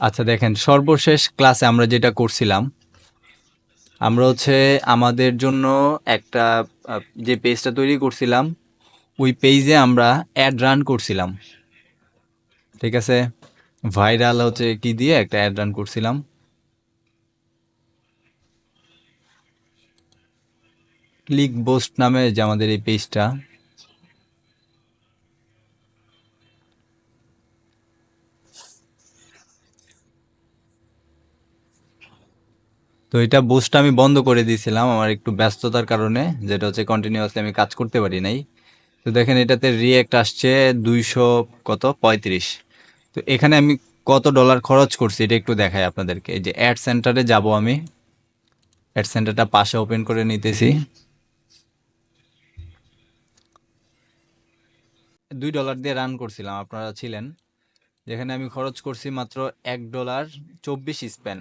আচ্ছা দেখেন, সর্বশেষ ক্লাসে আমরা যেটা করছিলাম, আমরা হচ্ছে আমাদের জন্য একটা যে পেজটা তৈরি করছিলাম, ওই পেজে আমরা অ্যাড রান করছিলাম। ঠিক আছে, ভাইরাল হচ্ছে কি দিয়ে একটা অ্যাড রান করছিলাম, ক্লিক বোস্ট নামে যে আমাদের এই পেজটা। তো এটা বুস্ট আমি বন্ধ করে দিয়েছিলাম আমার একটু ব্যস্ততার কারণে, যেটা হচ্ছে কন্টিনিউয়াসলি আমি কাজ করতে পারি নাই। তো দেখেন এটাতে রিয়েক্ট আসছে 235। তো এখানে আমি কত ডলার খরচ করছি এটা একটু দেখাই আপনাদেরকে। এই যে অ্যাড সেন্টারে যাব, আমি অ্যাড সেন্টারটা পাশে ওপেন করে নিতেছি। $2 দিয়ে রান করছিলাম, আপনারা ছিলেন। যেখানে আমি খরচ করছি মাত্র $1.24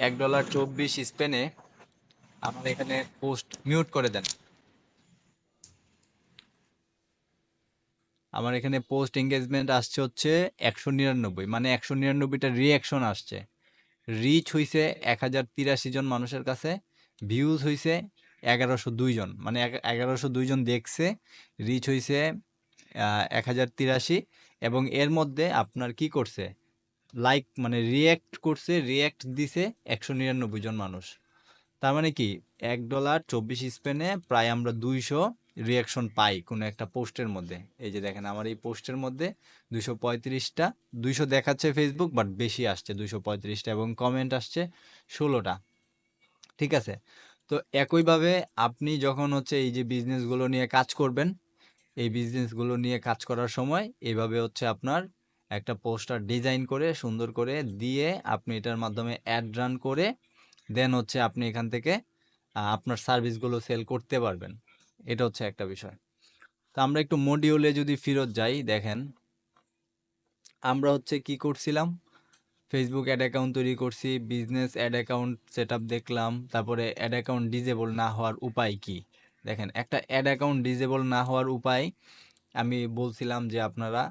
$1.24 আমার এখানে পোস্ট মিউট করে দেন। আমার এখানে পোস্ট এঙ্গেজমেন্ট আসছে হচ্ছে 199, মানে 199টা রিঅ্যাকশন আসছে। রিচ হইছে 1083 জন মানুষের কাছে, ভিউজ হইছে 1102 জন, মানে 1102 জন দেখছে। রিচ হইছে 1083, এবং এর মধ্যে আপনার কি করছে, লাইক মানে রিয়্যাক্ট করছে, রিয়্যাক্ট দিছে 199 জন মানুষ। তার মানে কি, $1.24 প্রায় আমরা 200 রিয়াকশন পাই কোনো একটা পোস্টের মধ্যে। এই যে দেখেন আমার এই পোস্টের মধ্যে 235টা, 200 দেখাচ্ছে ফেসবুক, বাট বেশি আসছে 235টা, এবং কমেন্ট আসছে 16টা। ঠিক আছে, তো একইভাবে আপনি যখন হচ্ছে এই যে বিজনেসগুলো নিয়ে কাজ করবেন, এই বিজনেসগুলো নিয়ে কাজ করার সময় এইভাবে হচ্ছে আপনার একটা পোস্টার ডিজাইন করে সুন্দর করে দিয়ে আপনি এটার মাধ্যমে অ্যাড রান করে দেন হচ্ছে আপনি এখান থেকে আপনার সার্ভিসগুলো সেল করতে পারবেন। এটা হচ্ছে একটা বিষয়। তো আমরা একটু মডিউলে যদি ফেরত যাই, দেখেন আমরা হচ্ছে কি করছিলাম, ফেসবুক অ্যাড অ্যাকাউন্ট তৈরি করছি, business ad account set up দেখলাম, তারপরে অ্যাড অ্যাকাউন্ট ডিজেবল না হওয়ার উপায় কি। দেখেন একটা অ্যাড অ্যাকাউন্ট ডিজেবল না হওয়ার উপায় আমি বলছিলাম যে আপনারা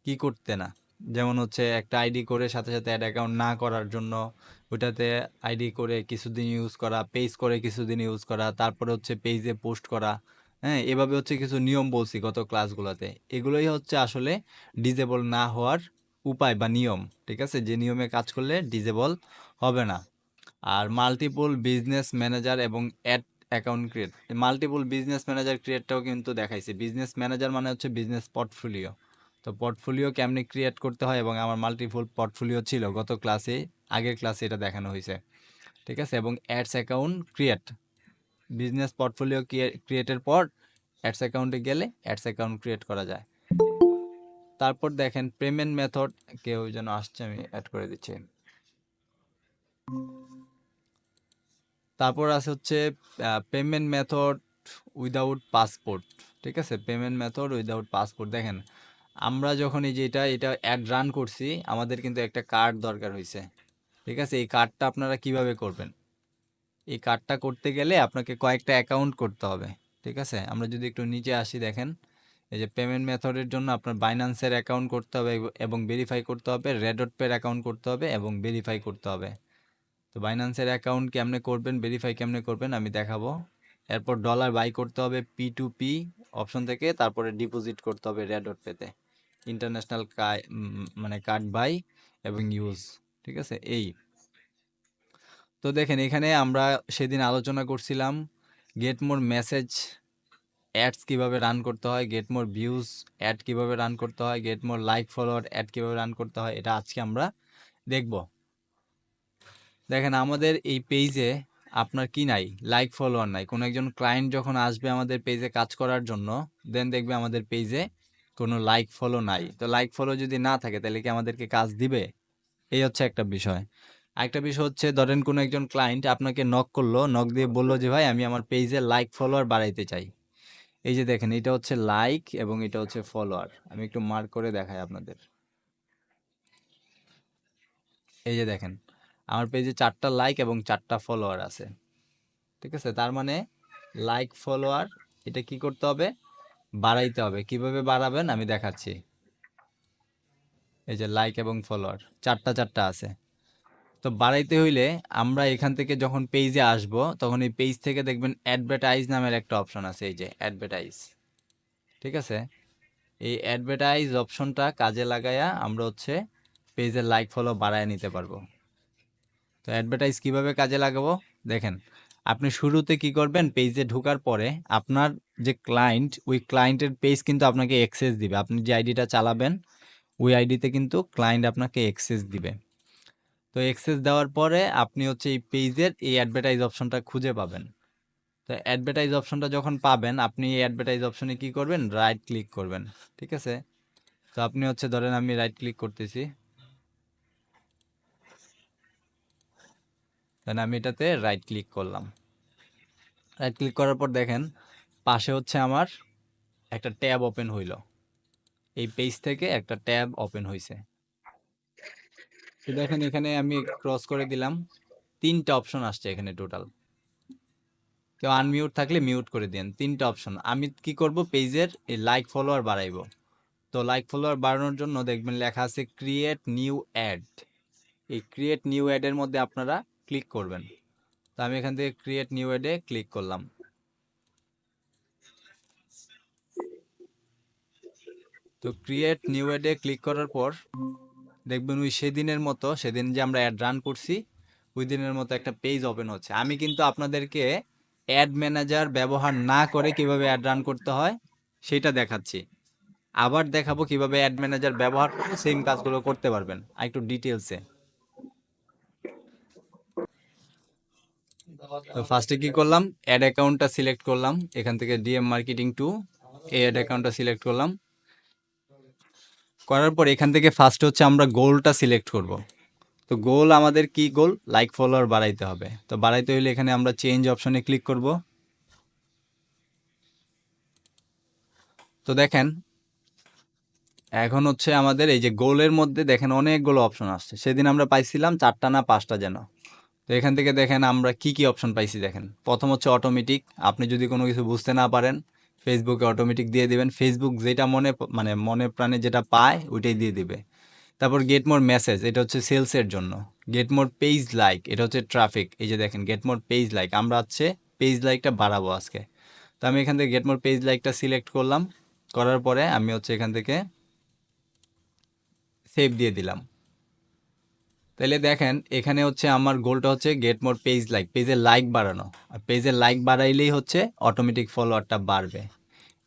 কি করতে না, যেমন হচ্ছে একটা আইডি করে সাথে সাথে অ্যাড অ্যাকাউন্ট না করার জন্য ওইটাতে আইডি করে কিছুদিন ইউজ করা, পেজ করে কিছুদিন ইউজ করা, তারপরে হচ্ছে পেজে পোস্ট করা। হ্যাঁ, এভাবে হচ্ছে কিছু নিয়ম বলছি গত ক্লাসগুলোতে। এগুলোই হচ্ছে আসলে ডিজেবল না হওয়ার উপায় বা নিয়ম। ঠিক আছে, যে নিয়মে কাজ করলে ডিজেবল হবে না। আর মাল্টিপল বিজনেস ম্যানেজার এবং ad account create, multiple business manager ক্রিয়েটটাও কিন্তু দেখাইছে। বিজনেস ম্যানেজার মানে হচ্ছে বিজনেস পোর্টফোলিও। তো পোর্টফোলিও কেমনি ক্রিয়েট করতে হয়, এবং আমার মাল্টিপল পোর্টফোলিও ছিল গত ক্লাসে, আগের ক্লাসে এটা দেখানো হয়েছে। ঠিক আছে, এবং ads account create, business portfolio ক্রিয়েটের পর অ্যাডস অ্যাকাউন্টে গেলে অ্যাডস অ্যাকাউন্ট ক্রিয়েট করা যায়। তারপর দেখেন পেমেন্ট মেথড, কেউ যেন আসছে, আমি অ্যাড করে দিচ্ছি। তারপর আছে হচ্ছে পেমেন্ট মেথড উইদাউট পাসপোর্ট। ঠিক আছে, পেমেন্ট মেথড উইদাউট পাসপোর্ট। দেখেন আমরা যখন এই যে এটা অ্যাড রান করছি, আমাদের কিন্তু একটা কার্ড দরকার হয়েছে। ঠিক আছে, এই কার্ডটা আপনারা কিভাবে করবেন, এই কার্ডটা করতে গেলে আপনাকে কয়েকটা অ্যাকাউন্ট করতে হবে। ঠিক আছে, আমরা যদি একটু নিচে আসি, দেখেন এই যে পেমেন্ট মেথডের জন্য আপনার বাইন্যান্সের অ্যাকাউন্ট করতে হবে এবং ভেরিফাই করতে হবে, রেডট পের অ্যাকাউন্ট করতে হবে এবং ভেরিফাই করতে হবে। তো বাইন্যান্সের অ্যাকাউন্ট কেমনে করবেন, ভেরিফাই কেমনে করবেন আমি দেখাবো। এরপর ডলার বাই করতে হবে P2P অপশন থেকে, তারপরে ডিপোজিট করতে হবে রেডট পেতে, ইন্টারন্যাশনাল মানে কার্ড বাই এবং ইউজ। ঠিক আছে, এই তো দেখেন এখানে আমরা সেদিন আলোচনা করছিলাম গেট মোর মেসেজ অ্যাডস কিভাবে রান করতে হয়, গেট মোর ভিউজ অ্যাড কিভাবে রান করতে হয়, get more like follower ad কিভাবে রান করতে হয়, এটা আজকে আমরা দেখব। দেখেন আমাদের এই পেজে আপনার কি নাই, লাইক ফলোয়ার নাই। কোনো একজন ক্লায়েন্ট যখন আসবে আমাদের পেজে কাজ করার জন্য, দেন দেখবে আমাদের পেজে কোনো লাইক ফলো নাই। তো লাইক ফলো যদি না থাকে তাহলে কি আমাদেরকে কাজ দিবে? এই হচ্ছে একটা বিষয়। আরেকটা বিষয় হচ্ছে, ধরেন কোনো একজন ক্লায়েন্ট আপনাকে নক করলো, নক দিয়ে বললো যে ভাই আমি আমার পেজে লাইক ফলোয়ার বাড়াইতে চাই। এই যে দেখেন এটা হচ্ছে লাইক এবং এটা হচ্ছে ফলোয়ার। আমি একটু মার্ক করে দেখাই আপনাদের। এই যে দেখেন আমার পেজে 4টা লাইক এবং 4টা ফলোয়ার আছে। ঠিক আছে, তার মানে লাইক ফলোয়ার এটা কি করতে হবে, বাড়াইতে হবে। কিভাবে বাড়াবেন আমি দেখাচ্ছি। এই যে লাইক এবং ফলোয়ার চারটা চারটা আছে। তো বাড়াইতে হইলে আমরা এখান থেকে যখন পেজে আসব তখন এই পেজ থেকে দেখবেন অ্যাডভার্টাইজ নামের একটা অপশন আছে, এই যে অ্যাডভার্টাইজ। ঠিক আছে, এই অ্যাডভার্টাইজ অপশনটা কাজে লাগায়া আমরা হচ্ছে পেজের লাইক ফলো বাড়ায় নিতে পারবো। তো অ্যাডভার্টাইজ কিভাবে কাজে লাগাবো দেখেন, আপনি শুরুতে কি করবেন, পেজে ঢোকার পরে আপনার যে ক্লায়েন্ট, ওই ক্লায়েন্টের পেজ কিন্তু আপনাকে অ্যাক্সেস দিবে। আপনি যে আইডিটা চালাবেন ওই আইডিতে কিন্তু ক্লায়েন্ট আপনাকে অ্যাক্সেস দিবে। তো অ্যাক্সেস দেওয়ার পরে আপনি হচ্ছে এই পেজের এই অ্যাডভার্টাইজ অপশনটা খুঁজে পাবেন। তো অ্যাডভার্টাইজ অপশনটা যখন পাবেন আপনি এই অ্যাডভার্টাইজ অপশনে কি করবেন, রাইট ক্লিক করবেন। ঠিক আছে, তো আপনি হচ্ছে ধরেন আমি রাইট ক্লিক করতেছি, দেন আমি এটাতে রাইট ক্লিক করলাম। রাইট ক্লিক করার পর দেখেন পাশে হচ্ছে আমার একটা ট্যাব ওপেন হইল, এই পেজ থেকে একটা ট্যাব ওপেন হইছে। তো দেখেন এখানে আমি ক্রস করে দিলাম, তিনটা অপশন আসছে এখানে টোটাল। কেউ আনমিউট থাকলে মিউট করে দেন, তিনটা অপশন। আমি কি করব, পেজের এই লাইক ফলোয়ার বাড়াইবো। তো লাইক ফলোয়ার বাড়ানোর জন্য দেখবেন লেখা আছে ক্রিয়েট নিউ অ্যাড। এই ক্রিয়েট নিউ অ্যাডের মধ্যে আপনারা ক্লিক করবেন। তো আমি এখান থেকে ক্রিয়েট নিউ অ্যাডে ক্লিক করলাম। তো ক্রিয়েট নিউ অ্যাডে ক্লিক করার পর দেখবেন ওই সেদিনের মতো, সেদিন যে আমরা অ্যাড রান করছি ওই দিনের মতো একটা পেজ ওপেন হচ্ছে। আমি কিন্তু আপনাদেরকে অ্যাড ম্যানেজার ব্যবহার না করে কিভাবে অ্যাড রান করতে হয় সেটা দেখাচ্ছি। আবার দেখাবো কিভাবে অ্যাড ম্যানেজার ব্যবহার করে সেম কাজগুলো করতে পারবেন আর একটু ডিটেলসে। তো ফার্স্টে কি করলাম, অ্যাড অ্যাকাউন্টটা সিলেক্ট করলাম, এখান থেকে ডিএম মার্কেটিং টু এই অ্যাড অ্যাকাউন্টটা সিলেক্ট করলাম। করার পর এখান থেকে ফার্স্ট হচ্ছে আমরা গোলটা সিলেক্ট করব। তো গোল আমাদের কি গোল, লাইক ফলোয়ার বাড়াইতে হবে। তো বাড়াইতে হইলে এখানে আমরা চেঞ্জ অপশনে ক্লিক করব। তো দেখেন এখন হচ্ছে আমাদের এই যে গোলের মধ্যে দেখেন অনেকগুলো অপশন আসছে। সেদিন আমরা পাইছিলাম চারটা না পাঁচটা যেন। তো এখান থেকে দেখেন আমরা কি কি অপশন পাইছি দেখেন। প্রথম হচ্ছে অটোমেটিক, আপনি যদি কোনো কিছু বুঝতে না পারেন ফেসবুকে অটোমেটিক দিয়ে দিবেন, ফেসবুক যেটা মানে মনে প্রাণে যেটা পায় ওইটাই দিয়ে দিবে। তারপর গেট মোর মেসেজ, এটা হচ্ছে সেলসের জন্য। গেট মোর পেজ লাইক, এটা হচ্ছে ট্রাফিক। এই যে দেখেন গেট মোর পেজ লাইক, আমরা হচ্ছে পেজ লাইকটা বাড়াবো আজকে। তো আমি এখান থেকে গেট মোর পেজ লাইকটা সিলেক্ট করলাম, করার পরে আমি হচ্ছে এখান থেকে সেভ দিয়ে দিলাম। তাহলে দেখেন এখানে হচ্ছে আমার গোলটা হচ্ছে গেট মোর পেজ লাইক, পেজের লাইক বাড়ানো। আর পেজের লাইক বাড়াইলেই হচ্ছে অটোমেটিক ফলোয়ারটা বাড়বে।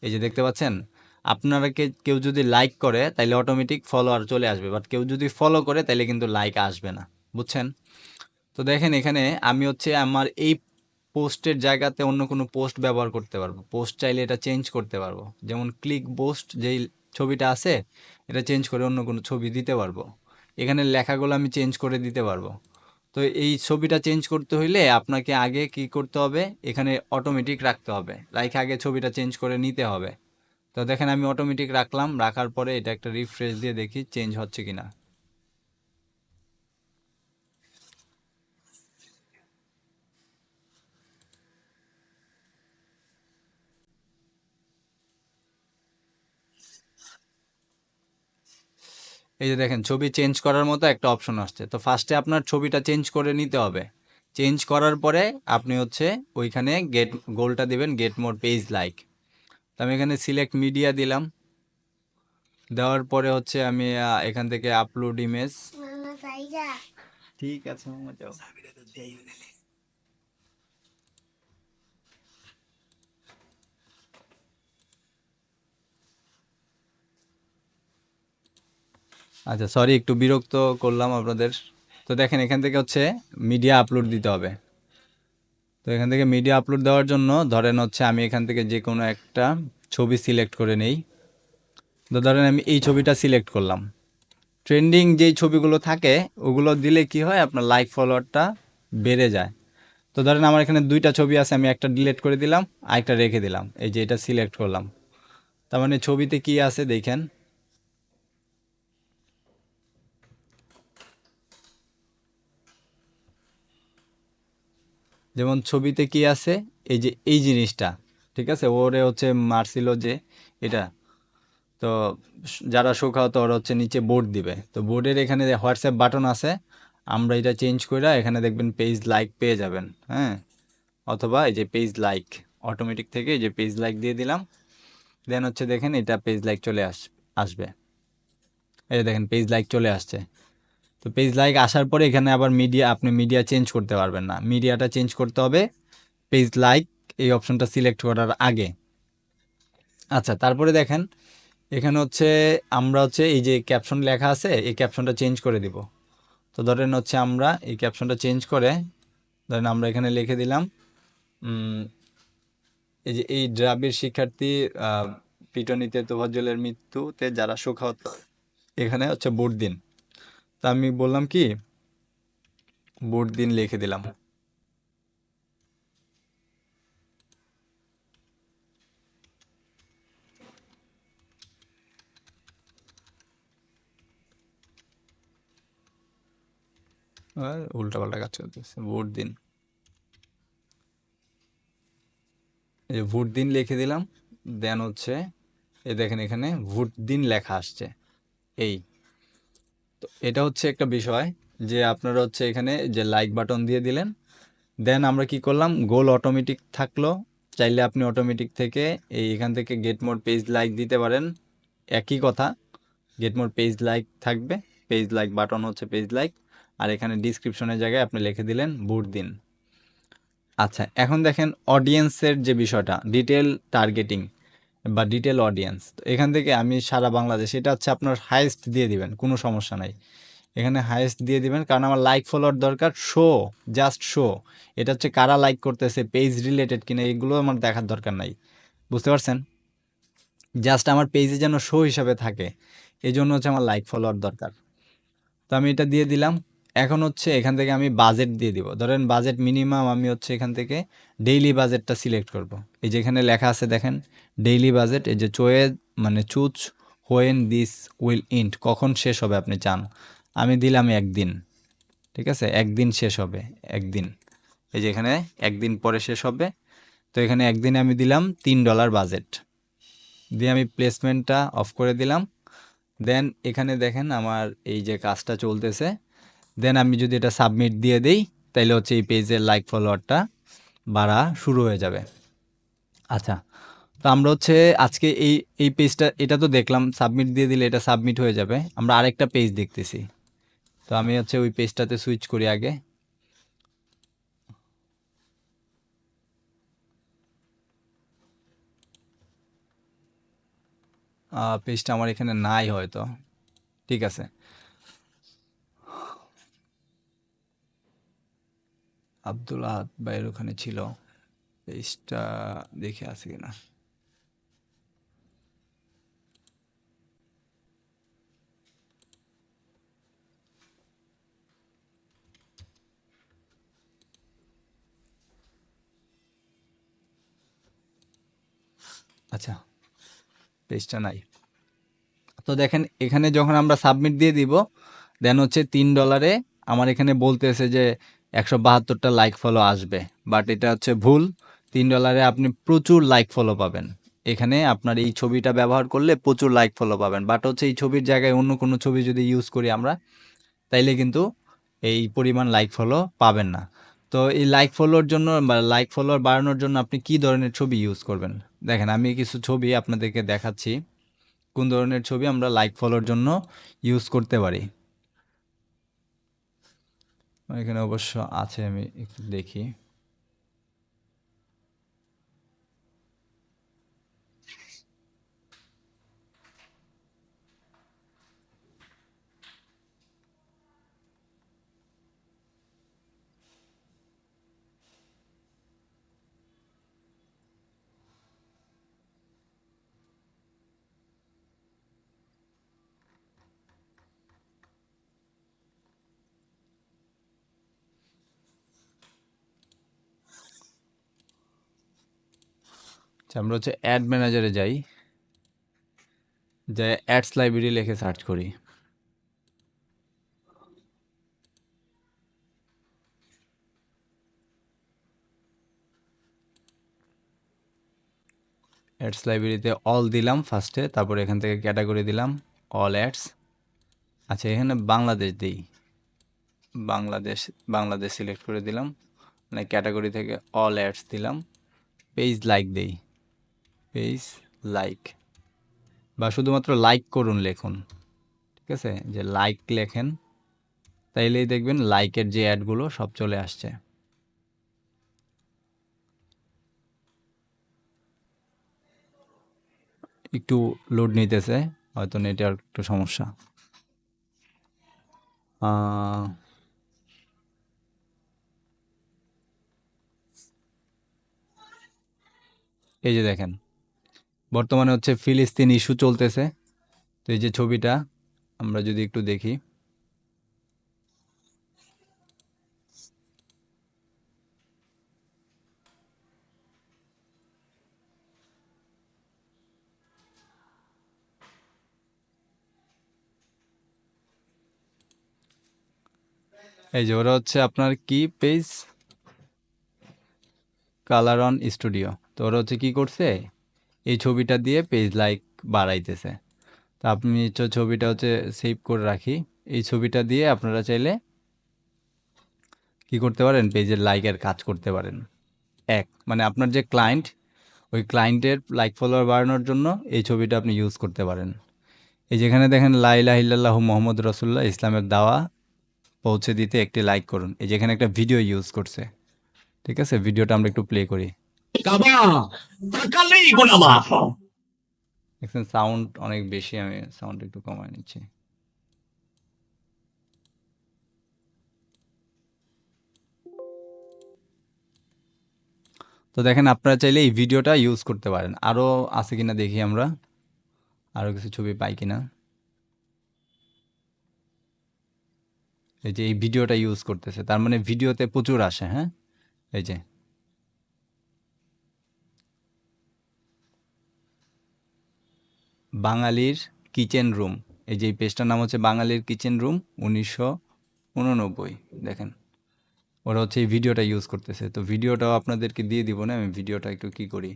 এই যে দেখতে পাচ্ছেন, আপনারা কেউ যদি লাইক করে তাহলে অটোমেটিক ফলোয়ার চলে আসবে, বাট কেউ যদি ফলো করে তাহলে কিন্তু লাইক আসবে না, বুঝছেন? তো দেখেন এখানে আমি হচ্ছে আমার এই পোস্টের জায়গাতে অন্য কোনো পোস্ট ব্যবহার করতে পারবো। পোস্ট চাইলে এটা চেঞ্জ করতে পারবো, যেমন ক্লিক পোস্ট যেই ছবিটা আছে এটা চেঞ্জ করে অন্য কোনো ছবি দিতে পারবো। এখানে লেখাগুলো আমি চেঞ্জ করে দিতে পারবো। তো এই ছবিটা চেঞ্জ করতে হইলে আপনাকে আগে কি করতে হবে, এখানে অটোমেটিক রাখতে হবে, রাইখে আগে ছবিটা চেঞ্জ করে নিতে হবে। তো দেখেন আমি অটোমেটিক রাখলাম, রাখার পরে এটা একটা রিফ্রেশ দিয়ে দেখি চেঞ্জ হচ্ছে কিনা। এই যে দেখেন ছবি চেঞ্জ করার মতো একটা অপশন আসছে। তো ফার্স্টে আপনার ছবিটা চেঞ্জ করে নিতে হবে। চেঞ্জ করার পরে আপনি হচ্ছে ওইখানে গেট গোলটা দিবেন, গেট মোর পেজ লাইক। তো আমি এখানে সিলেক্ট মিডিয়া দিলাম, দেওয়ার পরে হচ্ছে আমি এখান থেকে আপলোড ইমেজ। ঠিক আছে মামা যাও। আচ্ছা সরি, একটু বিরক্ত করলাম আপনাদের। তো দেখেন এখান থেকে হচ্ছে মিডিয়া আপলোড দিতে হবে। তো এখান থেকে মিডিয়া আপলোড দেওয়ার জন্য ধরেন হচ্ছে আমি এখান থেকে যে কোনো একটা ছবি সিলেক্ট করে নেই। তো ধরেন আমি এই ছবিটা সিলেক্ট করলাম। ট্রেন্ডিং যেই ছবিগুলো থাকে ওগুলো দিলে কি হয়, আপনার লাইক ফলোয়ারটা বেড়ে যায়। তো ধরেন আমার এখানে দুইটা ছবি আছে, আমি একটা ডিলিট করে দিলাম আর একটা রেখে দিলাম, এই যে এটা সিলেক্ট করলাম। তার মানে ছবিতে কি আছে দেখেন, যেমন ছবিতে কি আছে, এই যে এই জিনিসটা, ঠিক আছে, ওরে হচ্ছে মারছিল যে এটা। তো যারা শোকাহত ওরা হচ্ছে নিচে বোর্ড দিবে, তো বোর্ডের এখানে হোয়াটসঅ্যাপ বাটন আছে, আমরা এটা চেঞ্জ করে এখানে দেখবেন পেজ লাইক পেয়ে যাবেন। হ্যাঁ, অথবা এই যে পেজ লাইক অটোমেটিক থেকে এই যে পেজ লাইক দিয়ে দিলাম, দেন হচ্ছে দেখেন এটা পেজ লাইক চলে আসবে। এই যে দেখেন পেজ লাইক চলে আসছে। তো পেজ লাইক আসার পরে এখানে আবার মিডিয়া, আপনি মিডিয়া চেঞ্জ করতে পারবেন না, মিডিয়াটা চেঞ্জ করতে হবে পেজ লাইক এই অপশনটা সিলেক্ট করার আগে। আচ্ছা, তারপরে দেখেন এখানে হচ্ছে আমরা হচ্ছে এই যে ক্যাপশন লেখা আছে এই ক্যাপশনটা চেঞ্জ করে দিব। তো ধরেন হচ্ছে আমরা এই ক্যাপশনটা চেঞ্জ করে ধরেন আমরা এখানে লিখে দিলাম এই যে এই ড্রাবির শিক্ষার্থী পিটুনিতে তোফাজ্জলের মৃত্যুতে যারা শোকাহত এখানে হচ্ছে ভোট দিন। তা আমি বললাম কি ভোট দিন লিখে দিলাম। আর উল্টাপাল্টা কাজ চলতেছে, ভোট দিন, এই যে ভোট দিন লিখে দিলাম। দেন হচ্ছে এই দেখেন এখানে ভোট দিন লেখা আসছে। এই তো এটা হচ্ছে একটা বিষয় যে আপনারা হচ্ছে এখানে যে লাইক বাটন দিয়ে দিলেন, দেন আমরা কি করলাম গোল অটোমেটিক থাকলো, চাইলে আপনি অটোমেটিক থেকে এই এখান থেকে গেট মোর পেজ লাইক দিতে পারেন। একই কথা, গেট মোর পেজ লাইক থাকবে, পেজ লাইক বাটন হচ্ছে পেজ লাইক, আর এখানে ডিসক্রিপশনের জায়গায় আপনি লিখে দিলেন ভোট দিন। আচ্ছা, এখন দেখেন অডিয়েন্সের যে বিষয়টা ডিটেল টার্গেটিং বা ডিটেল অডিয়েন্স, তো এখান থেকে আমি সারা বাংলাদেশ এটা হচ্ছে আপনার হাইয়েস্ট দিয়ে দিবেন, কোনো সমস্যা নাই, এখানে হাইয়েস্ট দিয়ে দিবেন কারণ আমার লাইক ফলোয়ার দরকার, শো, জাস্ট শো, এটা হচ্ছে কারা লাইক করতেছে পেজ রিলেটেড কিনা এগুলো আমার দেখার দরকার নাই, বুঝতে পারছেন? জাস্ট আমার পেজে যেন শো হিসাবে থাকে, এই জন্য হচ্ছে আমার লাইক ফলোয়ার দরকার। তো আমি এটা দিয়ে দিলাম। এখন হচ্ছে এখান থেকে আমি বাজেট দিয়ে দিব, ধরেন বাজেট মিনিমাম আমি হচ্ছে এখান থেকে ডেইলি বাজেটটা সিলেক্ট করব। এই যে এখানে লেখা আছে দেখেন ডেইলি বাজেট, এই যে চোয়ে মানে চুজ হোয়েন দিস উইল ইন্ড, কখন শেষ হবে আপনি চান, আমি দিলাম একদিন। ঠিক আছে, একদিন শেষ হবে, একদিন, এই যে এখানে একদিন পরে শেষ হবে। তো এখানে একদিনে আমি দিলাম $3 বাজেট, দিয়ে আমি প্লেসমেন্টটা অফ করে দিলাম। দেন এখানে দেখেন আমার এই যে কাজটা চলতেছে, দেন আমি যদি এটা সাবমিট দিয়ে দেই তাইলে হচ্ছে এই পেজের লাইক ফলোয়ারটা বাড়া শুরু হয়ে যাবে। আচ্ছা, তো আমরা হচ্ছে আজকে এই এই পেজটা এটা তো দেখলাম, সাবমিট দিয়ে দিলে এটা সাবমিট হয়ে যাবে, আমরা আরেকটা পেজ দেখতেছি। তো আমি হচ্ছে ওই পেজটাতে সুইচ করি আগে। পেজটা আমার এখানে নাই হয়তো, ঠিক আছে। আব্দুল আহাদ ভাইয়ের ওখানে ছিল, পেজটা দেখে আছে কিনা। আচ্ছা, পেজটা নাই। তো দেখেন এখানে যখন আমরা সাবমিট দিয়ে দিব দেন হচ্ছে $3 আমার এখানে বলতেছে যে 172টা লাইক ফলো আসবে, বাট এটা হচ্ছে ভুল। $3 আপনি প্রচুর লাইক ফলো পাবেন, এখানে আপনার এই ছবিটা ব্যবহার করলে প্রচুর লাইক ফলো পাবেন, বাট হচ্ছে এই ছবির জায়গায় অন্য কোনো ছবি যদি ইউজ করি আমরা তাইলে কিন্তু এই পরিমাণ লাইক ফলো পাবেন না। তো এই লাইক ফলোর জন্য বা লাইক ফলোয়ার বাড়ানোর জন্য আপনি কি ধরনের ছবি ইউজ করবেন, দেখেন আমি কিছু ছবি আপনাদেরকে দেখাচ্ছি কোন ধরনের ছবি আমরা লাইক ফলোর জন্য ইউজ করতে পারি। এখানে অবশ্য আছে, আমি একটু দেখি। আচ্ছা, আমরা হচ্ছে অ্যাড ম্যানেজারে যাই, যে অ্যাডস লাইব্রেরি লিখে সার্চ করি। অ্যাডস লাইব্রেরিতে অল দিলাম ফার্স্টে, তারপরে এখান থেকে ক্যাটাগরি দিলাম অল অ্যাডস। আচ্ছা, এখানে বাংলাদেশ দিই, বাংলাদেশ, বাংলাদেশ সিলেক্ট করে দিলাম, মানে ক্যাটাগরি থেকে অল অ্যাডস দিলাম। পেজ লাইক দেই, পেজ লাইক, বা শুধুমাত্র লাইক করুন লিখুন, ঠিক আছে, যে লাইক লেখেন, তাইলেই দেখবেন লাইকের যে অ্যাডগুলো সব চলে আসছে। একটু লোড নিতেছে, হয়তো নেটওয়ার্ক একটু সমস্যা। এই যে দেখেন, বর্তমানে হচ্ছে ফিলিস্তিন ইস্যু চলতেছে। তো এই যে ছবিটা আমরা যদি একটু দেখি, এই যে ওরা হচ্ছে আপনার কি পেজ, কালার অন স্টুডিও। তো ওরা হচ্ছে কি করছে, এই ছবিটা দিয়ে পেজ লাইক বাড়াইতেছে। তা আপনি ছবিটা হচ্ছে সেভ করে রাখি, এই ছবিটা দিয়ে আপনারা চাইলে কি করতে পারেন, পেজের লাইকের কাজ করতে পারেন। মানে আপনার যে ক্লায়েন্ট, ওই ক্লায়েন্টের লাইক ফলোয়ার বাড়ানোর জন্য এই ছবিটা আপনি ইউজ করতে পারেন। এই যেখানে দেখেন লা ইলাহা ইল্লাল্লাহু মুহাম্মদ রাসূলুল্লাহ, ইসলামের দাওয়া পৌঁছে দিতে একটি লাইক করুন। এই যেখানে একটা ভিডিও ইউজ করছে, ঠিক আছে, ভিডিওটা আমরা একটু প্লে করি। দেখছেন সাউন্ড অনেক বেশি, আমি সাউন্ড একটু কমায় নিচ্ছি। তো দেখেন আপনারা চাইলে এই ভিডিওটা ইউজ করতে পারেন। আরও আছে কিনা দেখি আমরা, আরও কিছু ছবি পাই কিনা। এই যে এই ভিডিওটা ইউজ করতেছে, তার মানে ভিডিওতে প্রচুর আসে। হ্যাঁ, এই যে বাঙালির কিচেন রুম, এই যে এই পেজটার নাম হচ্ছে বাঙালির কিচেন রুম 1989। দেখেন ওরা হচ্ছে এই ভিডিওটা ইউজ করতেছে। তো ভিডিওটাও আপনাদেরকে দিয়ে দিব না, আমি ভিডিওটা একটু কি করি,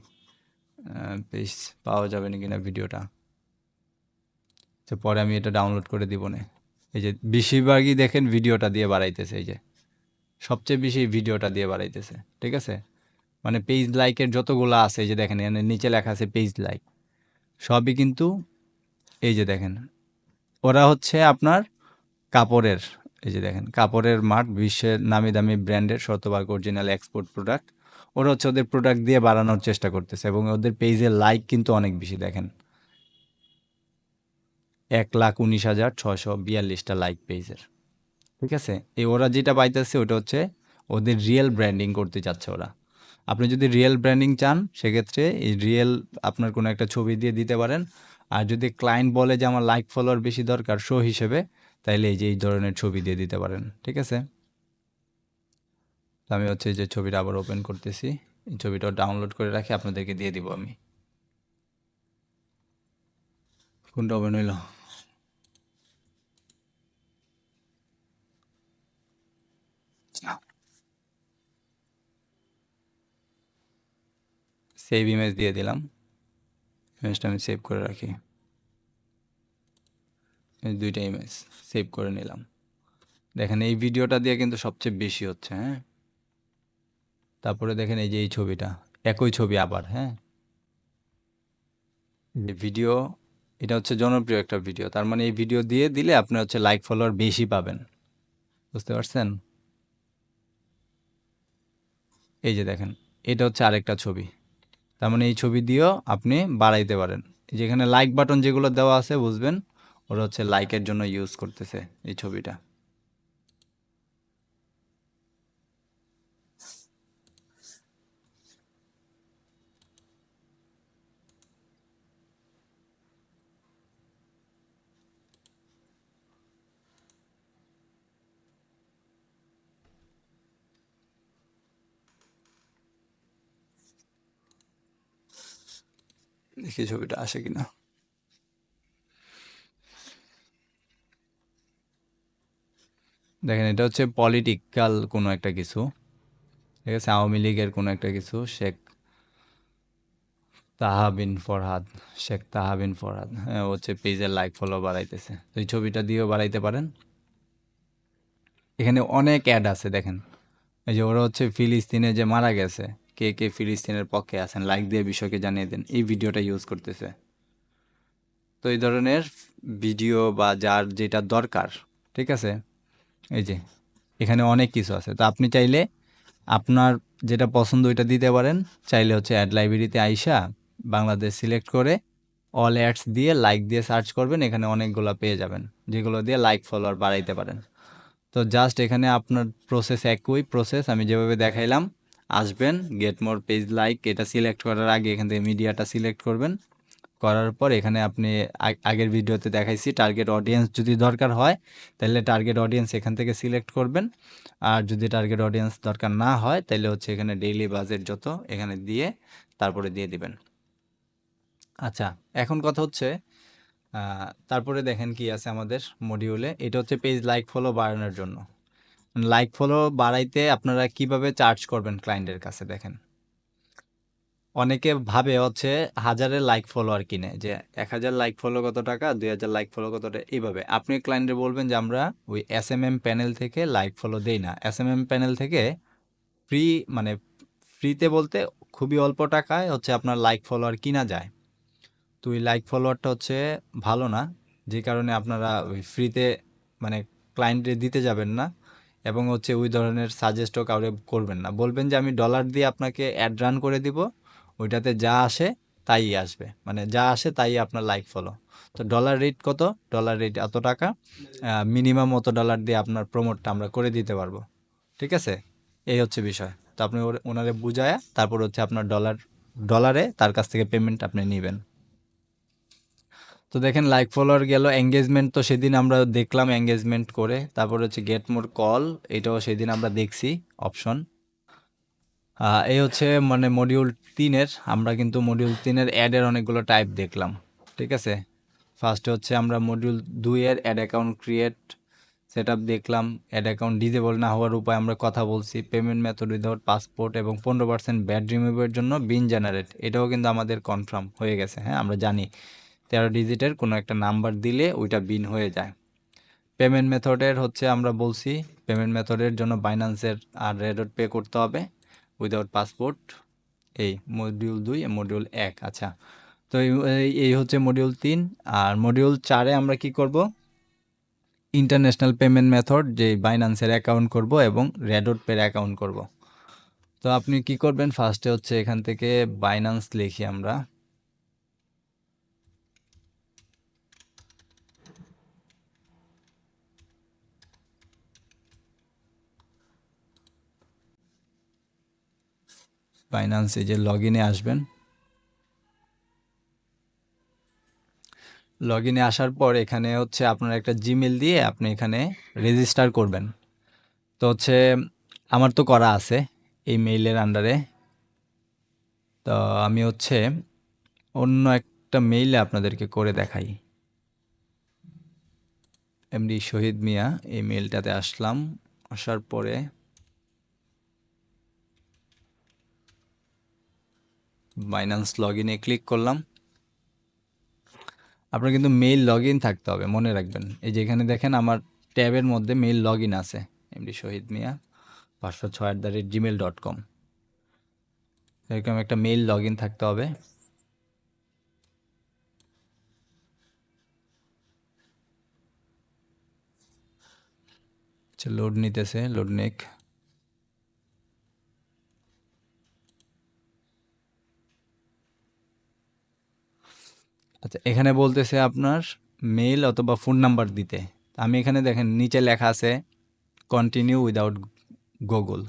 পেজ পাওয়া যাবে নাকি না ভিডিওটা, তো পরে আমি এটা ডাউনলোড করে দিব না। এই যে বেশিরভাগই দেখেন ভিডিওটা দিয়ে বাড়াইতেছে, এই যে সবচেয়ে বেশি ভিডিওটা দিয়ে বাড়াইতেছে, ঠিক আছে। মানে পেজ লাইকের যতগুলো আছে, এই যে দেখেন এখানে নিচে লেখা আছে পেজ লাইক, সবই কিন্তু এই যে দেখেন ওরা হচ্ছে আপনার কাপড়ের, এই যে দেখেন কাপড়ের মাঠ, বিশ্বের নামি দামি ব্র্যান্ডের শতভাগ অরিজিনাল এক্সপোর্ট প্রোডাক্ট, ওরা হচ্ছে ওদের প্রোডাক্ট দিয়ে বাড়ানোর চেষ্টা করতেছে, এবং ওদের পেজের লাইক কিন্তু অনেক বেশি। দেখেন 1,19,642টা লাইক পেজের, ঠিক আছে। এই ওরা যেটা পাইতেছে ওটা হচ্ছে ওদের রিয়েল ব্র্যান্ডিং করতে চাচ্ছে ওরা। আপনি যদি রিয়েল ব্র্যান্ডিং চান, সেক্ষেত্রে এই রিয়েল আপনার কোনো একটা ছবি দিয়ে দিতে পারেন। আর যদি ক্লায়েন্ট বলে যে আমার লাইক ফলোয়ার বেশি দরকার শো হিসেবে, তাইলে এই যে এই ধরনের ছবি দিয়ে দিতে পারেন, ঠিক আছে। তো আমি হচ্ছে এই যে ছবিটা আবার ওপেন করতেছি, এই ছবিটা ডাউনলোড করে রাখি, আপনাদেরকে দিয়ে দিব আমি। কোনটা ওপেন হইল? সেভ ইমেজ দিয়ে দিলাম, ইমেজটা আমি সেভ করে রাখি। এই দুইটা ইমেজ সেভ করে নিলাম। দেখেন এই ভিডিওটা দিয়ে কিন্তু সবচেয়ে বেশি হচ্ছে। হ্যাঁ, তারপরে দেখেন এই যে এই ছবিটা, একই ছবি আবার। হ্যাঁ, যে ভিডিও, এটা হচ্ছে জনপ্রিয় একটা ভিডিও, তার মানে এই ভিডিও দিয়ে দিলে আপনি হচ্ছে লাইক ফলোয়ার বেশি পাবেন, বুঝতে পারছেন। এই যে দেখেন এটা হচ্ছে আরেকটা ছবি, তার মানে এই ছবি দিয়েও আপনি বাড়াইতে পারেন। যেখানে লাইক বাটন যেগুলো দেওয়া আছে বুঝবেন, ওরা হচ্ছে লাইকের জন্য ইউজ করতেছে এই ছবিটা। দেখি ছবিটা আসে কিনা। দেখেন এটা হচ্ছে পলিটিক্যাল কোনো একটা কিছু, ঠিক আছে, আওয়ামী লীগের কোনো একটা কিছু, শেখ তাহা বিন ফরহাদ, শেখ তাহা বিন ফরহাদ, হ্যাঁ, ও হচ্ছে পেজের লাইক ফলো বাড়াইতেছে। তো এই ছবিটা দিয়েও বাড়াইতে পারেন। এখানে অনেক অ্যাড আছে দেখেন। এই যে ওরা হচ্ছে ফিলিস্তিনে যে মারা গেছে, কে কে ফিলিস্তিনের পক্ষে আছেন লাইক দিয়ে বিষয়কে জানিয়ে দেন, এই ভিডিওটা ইউজ করতেছে। তো এই ধরনের ভিডিও বা যার যেটা দরকার, ঠিক আছে, এই যে এখানে অনেক কিছু আছে। তো আপনি চাইলে আপনার যেটা পছন্দ ওইটা দিতে পারেন। চাইলে হচ্ছে অ্যাড লাইব্রেরিতে আইসা বাংলাদেশ সিলেক্ট করে অল অ্যাডস দিয়ে লাইক দিয়ে সার্চ করবেন, এখানে অনেকগুলো পেয়ে যাবেন যেগুলো দিয়ে লাইক ফলোয়ার বাড়াইতে পারেন। তো জাস্ট এখানে আপনার প্রসেস একই প্রসেস আমি যেভাবে দেখাইলাম। আসবেন, গেট মোর পেজ লাইক, এটা সিলেক্ট করার আগে এখান থেকে মিডিয়াটা সিলেক্ট করবেন। করার পর এখানে আপনি আগের ভিডিওতে দেখাইছি টার্গেট অডিয়েন্স যদি দরকার হয় তাহলে টার্গেট অডিয়েন্স এখান থেকে সিলেক্ট করবেন। আর যদি টার্গেট অডিয়েন্স দরকার না হয় তাহলে হচ্ছে এখানে ডেইলি বাজেট যত এখানে দিয়ে তারপরে দিয়ে দিবেন। আচ্ছা, এখন কথা হচ্ছে তারপরে দেখেন কি আছে আমাদের মডিউলে। এটা হচ্ছে পেজ লাইক ফলো বাড়ানোর জন্য। লাইক ফলো বাড়াইতে আপনারা কিভাবে চার্জ করবেন ক্লায়েন্টের কাছে দেখেন। অনেকে ভাবে হচ্ছে হাজারের লাইক ফলোয়ার কিনে, যে 1000 লাইক ফলো কত টাকা, 2000 লাইক ফলো কত টাকা, এইভাবে আপনি ক্লায়েন্টে বলবেন যে আমরা ওই এসএমএম প্যানেল থেকে লাইক ফলো দেই না। এসএমএম প্যানেল থেকে ফ্রি, মানে ফ্রিতে বলতে খুবই অল্প টাকায় হচ্ছে আপনার লাইক ফলোয়ার কিনা যায়। তো ওই লাইক ফলোয়ারটা হচ্ছে ভালো না, যে কারণে আপনারা ওই ফ্রিতে মানে ক্লায়েন্টে দিতে যাবেন না। এবং হচ্ছে ওই ধরনের সাজেস্টও কাউরে করবেন না। বলবেন যে আমি ডলার দিয়ে আপনাকে অ্যাড রান করে দিব, ওইটাতে যা আসে তাই আসবে, মানে যা আসে তাই আপনার লাইক ফলো। তো ডলার রেট কত, ডলার রেট এত টাকা, মিনিমাম অত ডলার দিয়ে আপনার প্রমোটটা আমরা করে দিতে পারবো। ঠিক আছে, এই হচ্ছে বিষয়। তো আপনি ওনারে বুঝায়া তারপর হচ্ছে আপনার ডলারে তার কাছ থেকে পেমেন্ট আপনি নেবেন। তো দেখেন লাইক ফলোয়ার গেল, এঙ্গেজমেন্ট তো সেদিন আমরা দেখলাম এঙ্গেজমেন্ট করে। তারপর হচ্ছে গেট মোর কল, এটাও সেদিন আমরা দেখছি অপশন। এই হচ্ছে মানে মডিউল 3-এর, আমরা কিন্তু মডিউল 3-এর অ্যাডের অনেকগুলো টাইপ দেখলাম। ঠিক আছে, ফার্স্টে হচ্ছে আমরা মডিউল 2-এর ad account create set up দেখলাম। অ্যাড অ্যাকাউন্ট ডিজেবল না হওয়ার উপায় আমরা কথা বলছি। পেমেন্ট মেথড উইদাউট পাসপোর্ট এবং 15% ব্যাড রিমুভের জন্য বিন জেনারেট, এটাও কিন্তু আমাদের কনফার্ম হয়ে গেছে। হ্যাঁ, আমরা জানি 13 ডিজিটের কোনো একটা নাম্বার দিলে ওইটা বিন হয়ে যায়। পেমেন্ট মেথডের হচ্ছে আমরা বলছি পেমেন্ট মেথডের জন্য বাইন্যান্সের আর রেডট পে করতে হবে উইদাউট পাসপোর্ট। এই মডিউল 2 মডিউল 1। আচ্ছা, তো এই হচ্ছে মডিউল 3। আর মডিউল 4-এ আমরা কি করব, ইন্টারন্যাশনাল পেমেন্ট মেথড, যে বাইন্যান্সের অ্যাকাউন্ট করব এবং রেডট পের অ্যাকাউন্ট করব। তো আপনি কি করবেন, ফার্স্টে হচ্ছে এখান থেকে বাইন্যান্স লিখি আমরা। বাইন্যান্সে যে লগ ইনে আসবেন, লগ ইনে আসার পর এখানে হচ্ছে আপনার একটা জিমেল দিয়ে আপনি এখানে রেজিস্টার করবেন। তো হচ্ছে আমার তো করা আছে এই মেইলের আন্ডারে। তো আমি হচ্ছে অন্য একটা মেইলে আপনাদেরকে করে দেখাই। এমডি শহীদ মিয়া, এই মেইলটাতে আসলাম। আসার পরে বাইন্যান্স লগ ইনে ক্লিক করলাম। আপনার কিন্তু মেইল লগ ইন থাকতে হবে, মনে রাখবেন। এই যে এখানে দেখেন আমার ট্যাবের মধ্যে মেইল লগ ইন আছে, এমডি শহীদ মিয়া 506@gmail.com, এরকম একটা মেইল লগ ইন থাকতে হবে। আচ্ছা, লোড নিতেছে, লোড নেক। আচ্ছা, এখানে বলতেছে আপনার মেইল অথবা ফোন নাম্বার দিতে। আমি এখানে দেখেন নিচে লেখা আছে কন্টিনিউ উইদাউট গুগল।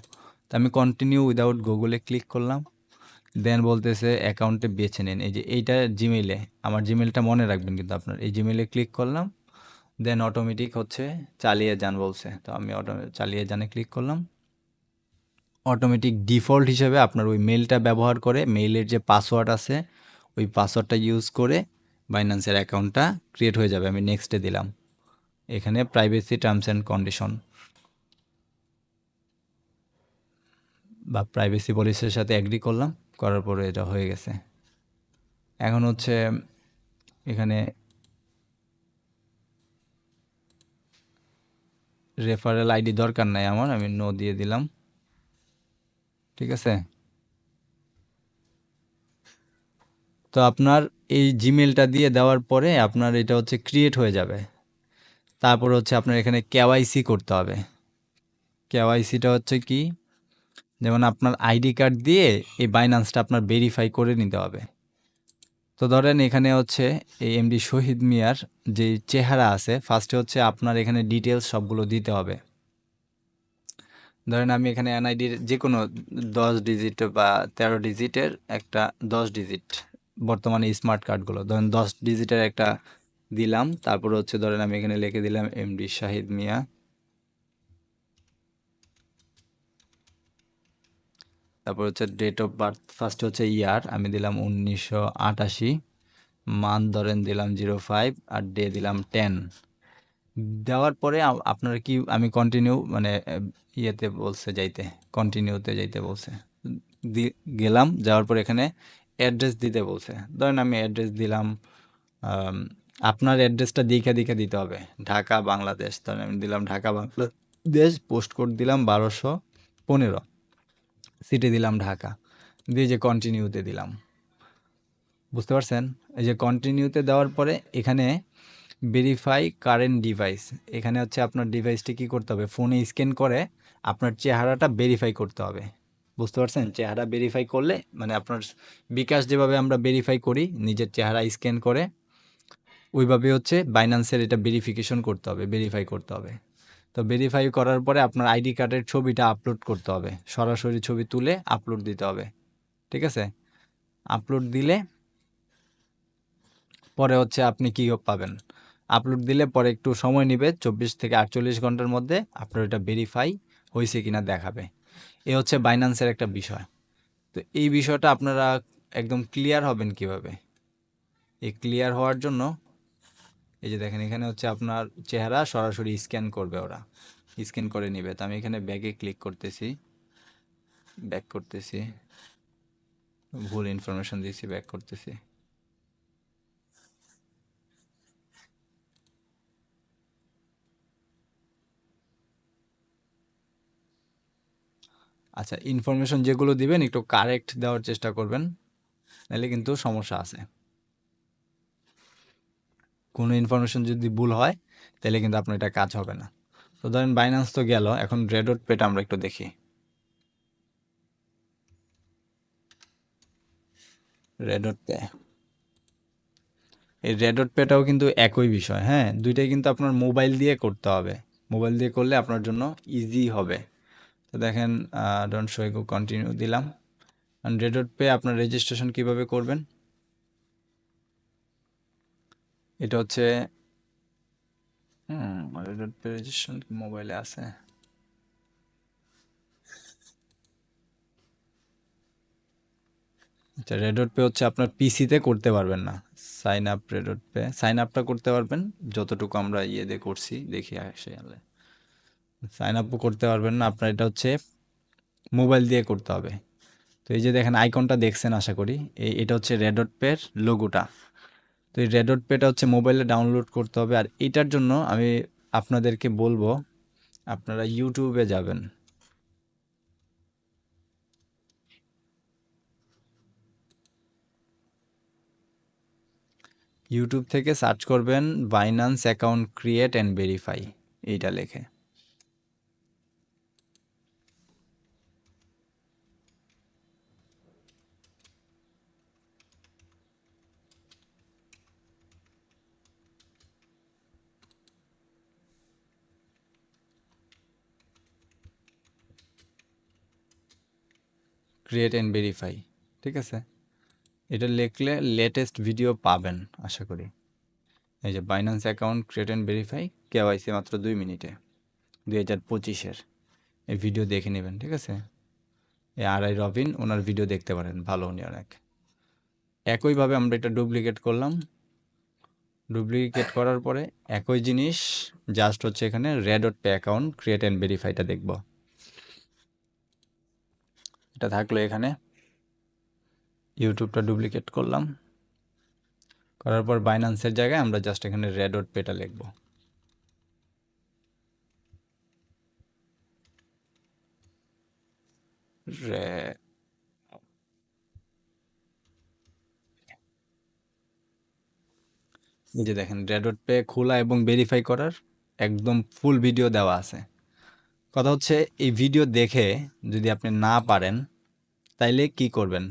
তো আমি কন্টিনিউ উইদাউট গুগলে ক্লিক করলাম। দেন বলতেছে অ্যাকাউন্টে বেছে নিন, এই যে এইটা জিমেইলে, আমার জিমেলটা মনে রাখবেন কিন্তু আপনার। এই জিমেইলে ক্লিক করলাম, দেন অটোমেটিক হচ্ছে চালিয়ে যান বলছে। তো আমি চালিয়ে যানে ক্লিক করলাম। অটোমেটিক ডিফল্ট হিসেবে আপনার ওই মেলটা ব্যবহার করে, মেইলের যে পাসওয়ার্ড আছে ওই পাসওয়ার্ডটা ইউজ করে বাইন্যান্সের অ্যাকাউন্টটা ক্রিয়েট হয়ে যাবে। আমি নেক্সটে দিলাম, এখানে প্রাইভেসি টার্মস অ্যান্ড কন্ডিশন বা প্রাইভেসি পলিসির সাথে অ্যাগ্রি করলাম, করার পরে এটা হয়ে গেছে। এখন হচ্ছে এখানে রেফারেল আইডি দরকার নাই আমার, আমি নো দিয়ে দিলাম। ঠিক আছে, তো আপনার এই জিমেলটা দিয়ে দেওয়ার পরে আপনার এটা হচ্ছে ক্রিয়েট হয়ে যাবে। তারপর হচ্ছে আপনার এখানে কেওয়াইসি করতে হবে। কেওয়াইসিটা হচ্ছে কি, যেমন আপনার আইডি কার্ড দিয়ে এই বাইন্যান্সটা আপনার ভেরিফাই করে নিতে হবে। তো ধরেন এখানে হচ্ছে এই এমডি শহীদ মিয়ার যে চেহারা আছে, ফার্স্টে হচ্ছে আপনার এখানে ডিটেলস সবগুলো দিতে হবে। ধরেন আমি এখানে এনআইডির যে কোনো 10 ডিজিট বা 13 ডিজিটের একটা 10 ডিজিট, বর্তমানে স্মার্ট কার্ডগুলো ধরেন 10 ডিজিটের একটা দিলাম। তারপর হচ্ছে ধরেন আমি এখানে লিখে দিলাম এমডি শাহিদ মিয়া। তারপর হচ্ছে ডেট অফ বার্থ, ফার্স্ট হচ্ছে ইয়ার আমি দিলাম 1988, মান্থ ধরেন দিলাম 05, আর ডে দিলাম 10। দেওয়ার পরে আপনারা কি, আমি কন্টিনিউ মানে ইয়েতে বলছে যাইতে, কন্টিনিউতে যাইতে বলছে। গেলাম, যাওয়ার পর এখানে অ্যাড্রেস দিতে বলছে। ধরেন আমি অ্যাড্রেস দিলাম, আম, আপনার অ্যাড্রেসটা দেখে দেখে দিতে হবে, ঢাকা বাংলাদেশ। ধরেন আমি দিলাম ঢাকা বাংলাদেশ, পোস্ট কোড দিলাম 1215, সিটি দিলাম ঢাকা, দিয়ে যে কন্টিনিউতে দিলাম। বুঝতে পারছেন? এই যে কন্টিনিউতে দেওয়ার পরে এখানে ভেরিফাই কারেন্ট ডিভাইস, এখানে হচ্ছে আপনার ডিভাইসটি কী করতে হবে, ফোনে স্ক্যান করে আপনার চেহারাটা ভেরিফাই করতে হবে। বুঝতে পারছেন? চেহারা ভেরিফাই করলে মানে আপনার বিকাশ যেভাবে আমরা ভেরিফাই করি নিজের চেহারা স্ক্যান করে, ওইভাবে হচ্ছে বাইন্যান্সের এটা ভেরিফিকেশন করতে হবে, ভেরিফাই করতে হবে। তো ভেরিফাই করার পরে আপনার আইডি কার্ডের ছবিটা আপলোড করতে হবে, সরাসরি ছবি তুলে আপলোড দিতে হবে। ঠিক আছে, আপলোড দিলে পরে হচ্ছে আপনি কী পাবেন, আপলোড দিলে পরে একটু সময় নেবে, 24 থেকে 48 ঘন্টার মধ্যে আপনার এটা ভেরিফাই হয়েছে কিনা দেখাবে। এ হচ্ছে বাইন্যান্সের একটা বিষয়। তো এই বিষয়টা আপনারা একদম ক্লিয়ার হবেন কিভাবে? এই ক্লিয়ার হওয়ার জন্য এই যে দেখেন এখানে হচ্ছে আপনার চেহারা সরাসরি স্ক্যান করবে, ওরা স্ক্যান করে নেবে। তো আমি এখানে ব্যাগে ক্লিক করতেছি, ব্যাক করতেছি, ভুল ইনফরমেশন দিয়েছি, ব্যাক করতেছি। আচ্ছা, ইনফরমেশন যেগুলো দিবেন একটু কারেক্ট দেওয়ার চেষ্টা করবেন, নাহলে কিন্তু সমস্যা আছে। কোনো ইনফরমেশন যদি ভুল হয় তাহলে কিন্তু আপনার এটা কাজ হবে না। তো ধরেন বাইন্যান্স তো গেল, এখন রেডট পেটা আমরা একটু দেখি। রেডট পে, এই রেডট পেটাও কিন্তু একই বিষয়, হ্যাঁ, দুইটাই কিন্তু আপনার মোবাইল দিয়ে করতে হবে। মোবাইল দিয়ে করলে আপনার জন্য ইজি হবে। তো দেখেন ডোন্ট শো গো কন্টিনিউ দিলাম। আর রেডট পে আপনার রেজিস্ট্রেশন কিভাবে করবেন, এটা হচ্ছে রেডট পে রেজিস্ট্রেশন মোবাইলে আছে। আচ্ছা, রেডট পে হচ্ছে আপনার পিসিতে করতে পারবেন না। সাইন আপ, রেডট পে সাইন আপটা করতে পারবেন, যতটুকু আমরা ইয়ে দিয়ে করছি দেখি আসে। সাইন আপও করতে পারবেন না, আপনার এটা হচ্ছে মোবাইল দিয়ে করতে হবে। তো এই যে দেখেন আইকনটা দেখছেন আশা করি, এটা হচ্ছে রেডট পের লোগোটা। তো এই রেডট পেটা হচ্ছে মোবাইলে ডাউনলোড করতে হবে। আর এটার জন্য আমি আপনাদেরকে বলবো আপনারা ইউটিউবে যাবেন, ইউটিউব থেকে সার্চ করবেন Binance account create and verify, এইটা লেখে। ক্রিয়েট অ্যান্ড ভেরিফাই, ঠিক আছে, এটা লিখলে লেটেস্ট ভিডিও পাবেন আশা করি। এই যে Binance account create and verify, KYC মাত্র 2 মিনিটে, 2025-এর এই ভিডিও দেখে নেবেন। ঠিক আছে, এই আর রবিন ওনার ভিডিও দেখতে পারেন, ভালো উনি অনেক। একইভাবে আমরা এটা ডুপ্লিকেট করলাম, ডুপ্লিকেট করার পরে একই জিনিস জাস্ট হচ্ছে এখানে রেডট পে অ্যাকাউন্ট ক্রিয়েট অ্যান্ড ভেরিফাইটা দেখব। এটা থাকলো এখানে, ইউটিউবটা ডুপ্লিকেট করলাম, করার পর বাইন্যান্সের জায়গায় আমরা জাস্ট এখানে রেডট পেটা লিখবো। রে এই যে দেখেন রেডট পে খোলা এবং ভেরিফাই করার একদম ফুল ভিডিও দেওয়া আছে। কথা হচ্ছে এই ভিডিও দেখে যদি আপনি না পারেন তাইলে কি করবেন?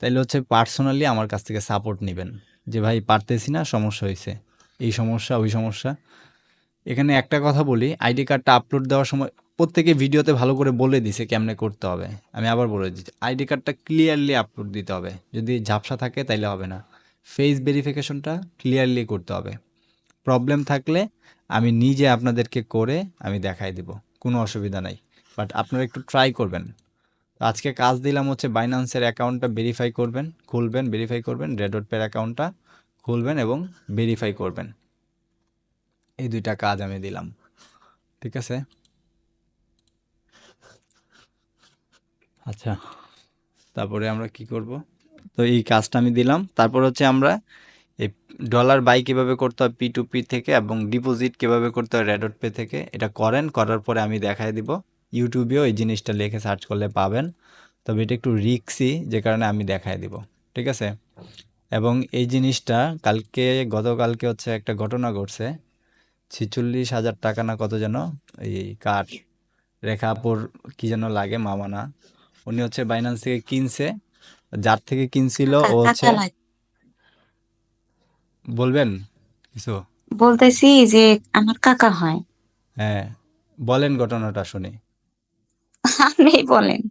তাইলে হচ্ছে পার্সোনালি আমার কাছ থেকে সাপোর্ট নেবেন যে ভাই পারতেছি না, সমস্যা হয়েছে, এই সমস্যা ওই সমস্যা। এখানে একটা কথা বলি, আইডি কার্ডটা আপলোড দেওয়ার সময় প্রত্যেকে ভিডিওতে ভালো করে বলে দিছে কেমনে করতে হবে। আমি আবার বলে দিচ্ছি, আইডি কার্ডটা ক্লিয়ারলি আপলোড দিতে হবে। যদি ঝাপসা থাকে তাইলে হবে না। ফেস ভেরিফিকেশনটা ক্লিয়ারলি করতে হবে। প্রবলেম থাকলে আমি নিজে আপনাদেরকে করে আমি দেখাই দিব, কোনো অসুবিধা নাই। বাট আপনারা একটু ট্রাই করবেন। তো আজকে কাজ দিলাম হচ্ছে বাইন্যান্সের অ্যাকাউন্টটা ভেরিফাই করবেন, খুলবেন, ভেরিফাই করবেন, রেডট পের অ্যাকাউন্টটা খুলবেন এবং ভেরিফাই করবেন। এই দুইটা কাজ আমি দিলাম, ঠিক আছে? আচ্ছা, তারপরে আমরা কি করব? তো এই কাজটা আমি দিলাম। তারপর হচ্ছে আমরা এই ডলার বাই কিভাবে করতে হয় পি টু পি থেকে, এবং ডিপোজিট কিভাবে করতে হয় রেডট পে থেকে, এটা করেন। করার পরে আমি দেখাই দিব। ইউটিউবেও এই জিনিসটা লিখে সার্চ করলে পাবেন। তবে এটা একটু রিস্কি, যে কারণে আমি দেখাই দিব, ঠিক আছে? এবং এই জিনিসটা গতকালকে হচ্ছে একটা ঘটনা ঘটছে। 46,000 টাকা না কত যেন, এই কার রেখা আপুর কি যেন লাগে, মামা না, উনি হচ্ছে বাইন্যান্স থেকে কিনছে। যার থেকে কিনছিল কাকা ও হচ্ছে, কাকা লাগ বলবেন কিছু? বলতেছি যে আমার কাকা হয়। হ্যাঁ, বলেন ঘটনাটা শুনি। আপনি বলেন।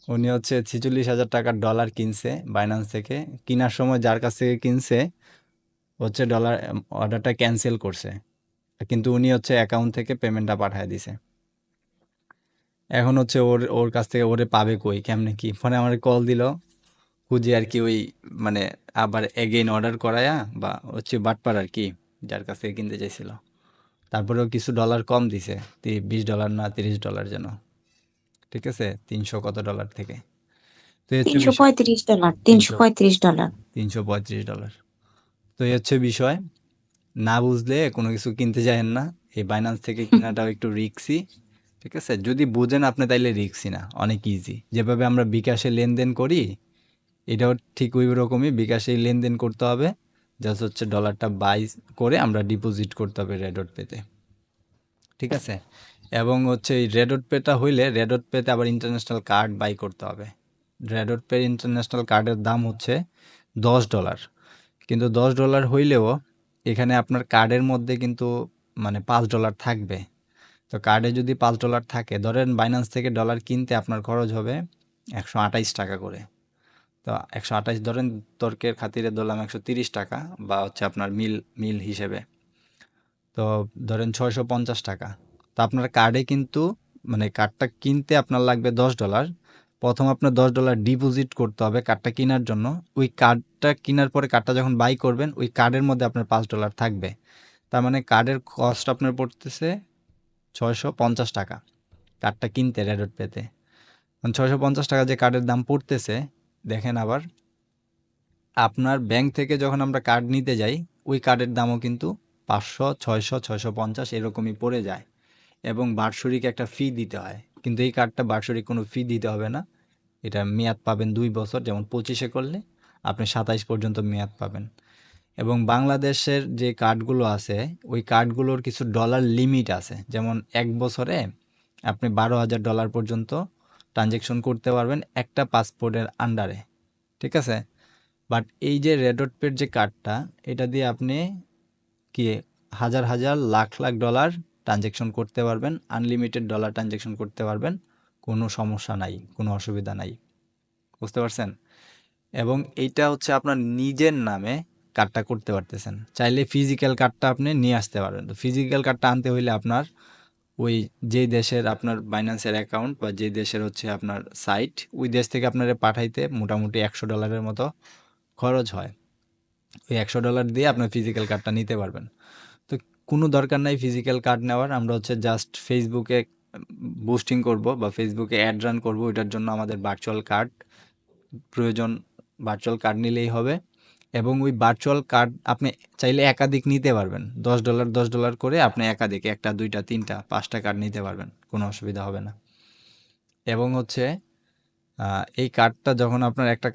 উনি হচ্ছে 46,000 টাকার ডলার কিনছে বাইন্যান্স থেকে। কিনার সময় যার কাছ থেকে কিনছে হচ্ছে ডলার অর্ডারটা ক্যান্সেল করছে, কিন্তু উনি হচ্ছে অ্যাকাউন্ট থেকে পেমেন্টটা পাঠিয়ে দিছে। এখন হচ্ছে ওর ওর কাছ থেকে ওরে পাবে কই, কেমনে কি? পরে আমার কল দিল, খুঁজে আর কি, ওই মানে আবার এগেইন অর্ডার করায়া, বা হচ্ছে বাটপার আর কি, যার কাছ থেকে কিনতে চাইছিল। তারপরেও কিছু ডলার কম দিছে, $20 না $30 যেন, ঠিক আছে? 300 কত ডলার থেকে। তো এই হচ্ছে বিষয়। $335, 300, $335। $335। তো এই হচ্ছে বিষয়। না বুঝলে কোনো কিছু কিনতে যায়েন না। এই বাইন্যান্স থেকে কেনাটাও একটু রিস্কি, ঠিক আছে? যদি বুঝেন আপনি তাইলে রিস্কি না, অনেক ইজি। যেভাবে আমরা বিকাশে লেনদেন করি, এটাও ঠিক ওই রকমই বিকাশেই লেনদেন করতে হবে। জাস্ট হচ্ছে ডলারটা বাই করে আমরা ডিপোজিট করতে হবে রেডট পেতে, ঠিক আছে? এবং হচ্ছে এই রেডট পেটা হইলে রেডট পেতে আবার ইন্টারন্যাশনাল কার্ড বাই করতে হবে। রেডট পে ইন্টারন্যাশনাল কার্ডের দাম হচ্ছে $10। কিন্তু $10 হইলেও এখানে আপনার কার্ডের মধ্যে কিন্তু মানে $5 থাকবে। তো কার্ডে যদি $5 থাকে, ধরেন বাইন্যান্স থেকে ডলার কিনতে আপনার খরচ হবে 128 টাকা করে। তো 128 ধরেন, তর্কের খাতিরে ধরলাম 130 টাকা, বা হচ্ছে আপনার মিল মিল হিসেবে। তো ধরেন 650 টাকা। তো আপনার কার্ডে কিন্তু মানে কার্ডটা কিনতে আপনার লাগবে $10। প্রথম আপনার $10 ডিপোজিট করতে হবে কার্ডটা কেনার জন্য। ওই কার্ডটা কেনার পরে কার্ডটা যখন বাই করবেন, ওই কার্ডের মধ্যে আপনার $5 থাকবে। তার মানে কার্ডের কস্ট আপনার পড়তেছে 650 টাকা কার্ডটা কিনতে রেডট পেতে। 650 টাকা যে কার্ডের দাম পড়তেছে, দেখেন আবার আপনার ব্যাংক থেকে যখন আমরা কার্ড নিতে যাই, ওই কার্ডের দামও কিন্তু 500, 600, 650 এরকমই পড়ে যায়, এবং বাৎসরিক একটা ফি দিতে হয়। কিন্তু এই কার্ডটা বাৎসরিক কোনো ফি দিতে হবে না। এটা মেয়াদ পাবেন 2 বছর, যেমন 25-এ করলে আপনি 27 পর্যন্ত মেয়াদ পাবেন। এবং বাংলাদেশের যে কার্ডগুলো আছে, ওই কার্ডগুলোর কিছু ডলার লিমিট আছে। যেমন 1 বছরে আপনি $12,000 পর্যন্ত ট্রানজ্যাকশন করতে পারবেন একটা পাসপোর্টের আন্ডারে, ঠিক আছে? বাট এই যে রেডট পের যে কার্ডটা, এটা দিয়ে আপনি কি হাজার হাজার লাখ লাখ ডলার ট্রানজ্যাকশন করতে পারবেন, আনলিমিটেড ডলার ট্রানজ্যাকশন করতে পারবেন, কোনো সমস্যা নাই, কোনো অসুবিধা নাই। বুঝতে পারছেন? এবং এইটা হচ্ছে আপনার নিজের নামে কার্ডটা করতে পারতেছেন। চাইলে ফিজিক্যাল কার্ডটা আপনি নিয়ে আসতে পারবেন। তো ফিজিক্যাল কার্ডটা আনতে হইলে আপনার ওই যে দেশের আপনার বাইন্যান্সের অ্যাকাউন্ট, বা যে দেশের হচ্ছে আপনার সাইট, ওই দেশ থেকে আপনারে পাঠাইতে মোটামুটি $100 মতো খরচ হয়। ওই $100 দিয়ে আপনার ফিজিক্যাল কার্ডটা নিতে পারবেন। তো কোনো দরকার নাই ফিজিক্যাল কার্ড নেওয়ার। আমরা হচ্ছে জাস্ট ফেসবুকে বুস্টিং করব বা ফেসবুকে অ্যাড রান করব, এটার জন্য আমাদের ভার্চুয়াল কার্ড প্রয়োজন। ভার্চুয়াল কার্ড নিলেই হবে। এবং ওই ভার্চুয়াল কার্ড আপনি চাইলে একাধিক নিতে পারবেন। $10 $10 করে আপনি একাধিক ১ টা ২ টা ৩ টা ৫ টা কার্ড নিতে পারবেন। কোনো অসুবিধা হবে না। এবং হচ্ছে এই কার্ডটা যখন আপনার একটা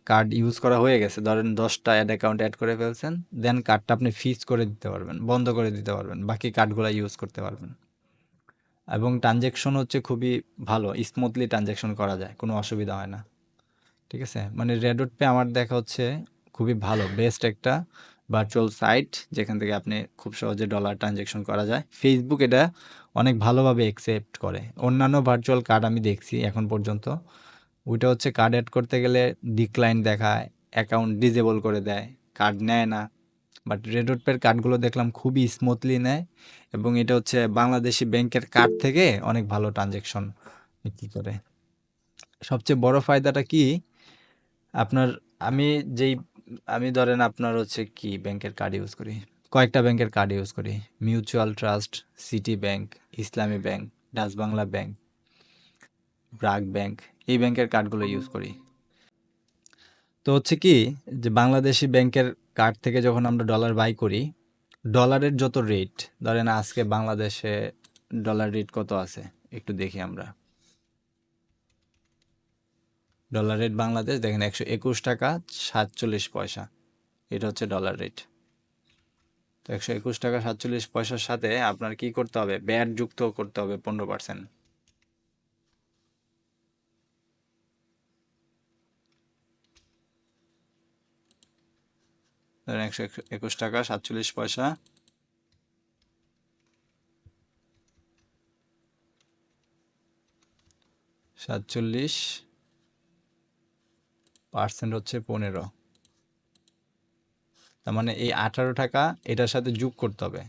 কার্ড ইউজ করা হয়ে গেছে, ধরেন ১০ টা অ্যাকাউন্ট এড করে ফেলছেন, দেন কার্ডটা আপনি ফ্রিজ করে দিতে পারবেন, বন্ধ করে দিতে পারবেন। বাকি কার্ডগুলা ইউজ করতে পারবেন। এবং ট্রানজ্যাকশন হচ্ছে খুবই ভালো, স্মুথলি ট্রানজ্যাকশন করা যায়, কোনো অসুবিধা হয় না। ঠিক আছে? মানে রেডট পে আমার দেখা হচ্ছে খুবই ভালো, বেস্ট একটা ভার্চুয়াল সাইট যেখান থেকে আপনি খুব সহজে ডলার ট্রানজ্যাকশন করা যায়। ফেসবুক এটা অনেক ভালোভাবে অ্যাকসেপ্ট করে। অন্যান্য ভার্চুয়াল কার্ড আমি দেখছি এখন পর্যন্ত, ওইটা হচ্ছে কার্ড অ্যাড করতে গেলে ডিক্লাইন দেখায়, অ্যাকাউন্ট ডিজেবল করে দেয়, কার্ড নেয় না। বাট রেডট পের কার্ডগুলো দেখলাম খুবই স্মুথলি নেয়, এবং এটা হচ্ছে বাংলাদেশি ব্যাংকের কার্ড থেকে অনেক ভালো ট্রানজ্যাকশন কি করে। সবচেয়ে বড় ফায়দাটা কি আপনার, আমি যেই আমি ধরেন আপনার হচ্ছে কি ব্যাংকের কার্ড ইউজ করি, কয়েকটা ব্যাংকের কার্ড ইউজ করি। মিউচুয়াল ট্রাস্ট, সিটি ব্যাংক, ইসলামী bank, Dutch Bangla bank, BRAC bank, এই ব্যাংকের কার্ডগুলো ইউজ করি। তো হচ্ছে কি যে বাংলাদেশি ব্যাংকের কার্ড থেকে যখন আমরা ডলার বাই করি, ডলারের যত রেট, ধরেন আজকে বাংলাদেশে ডলার রেট কত আছে একটু দেখি আমরা। ডলার রেট বাংলাদেশ দেখেন ১২১ টাকা ৪৭ পয়সা, এটা হচ্ছে ডলার রেট। তো ১২১ টাকা ৪৭ পয়সার সাথে আপনার কি করতে হবে, ব্যাট যুক্ত করতে হবে 15%। ধরেন ১২১ টাকা ৪৭ পয়সা, ৪৭% হচ্ছে ১৫। তার মানে এই ১৮ টাকা এটার সাথে যোগ করতে হবে।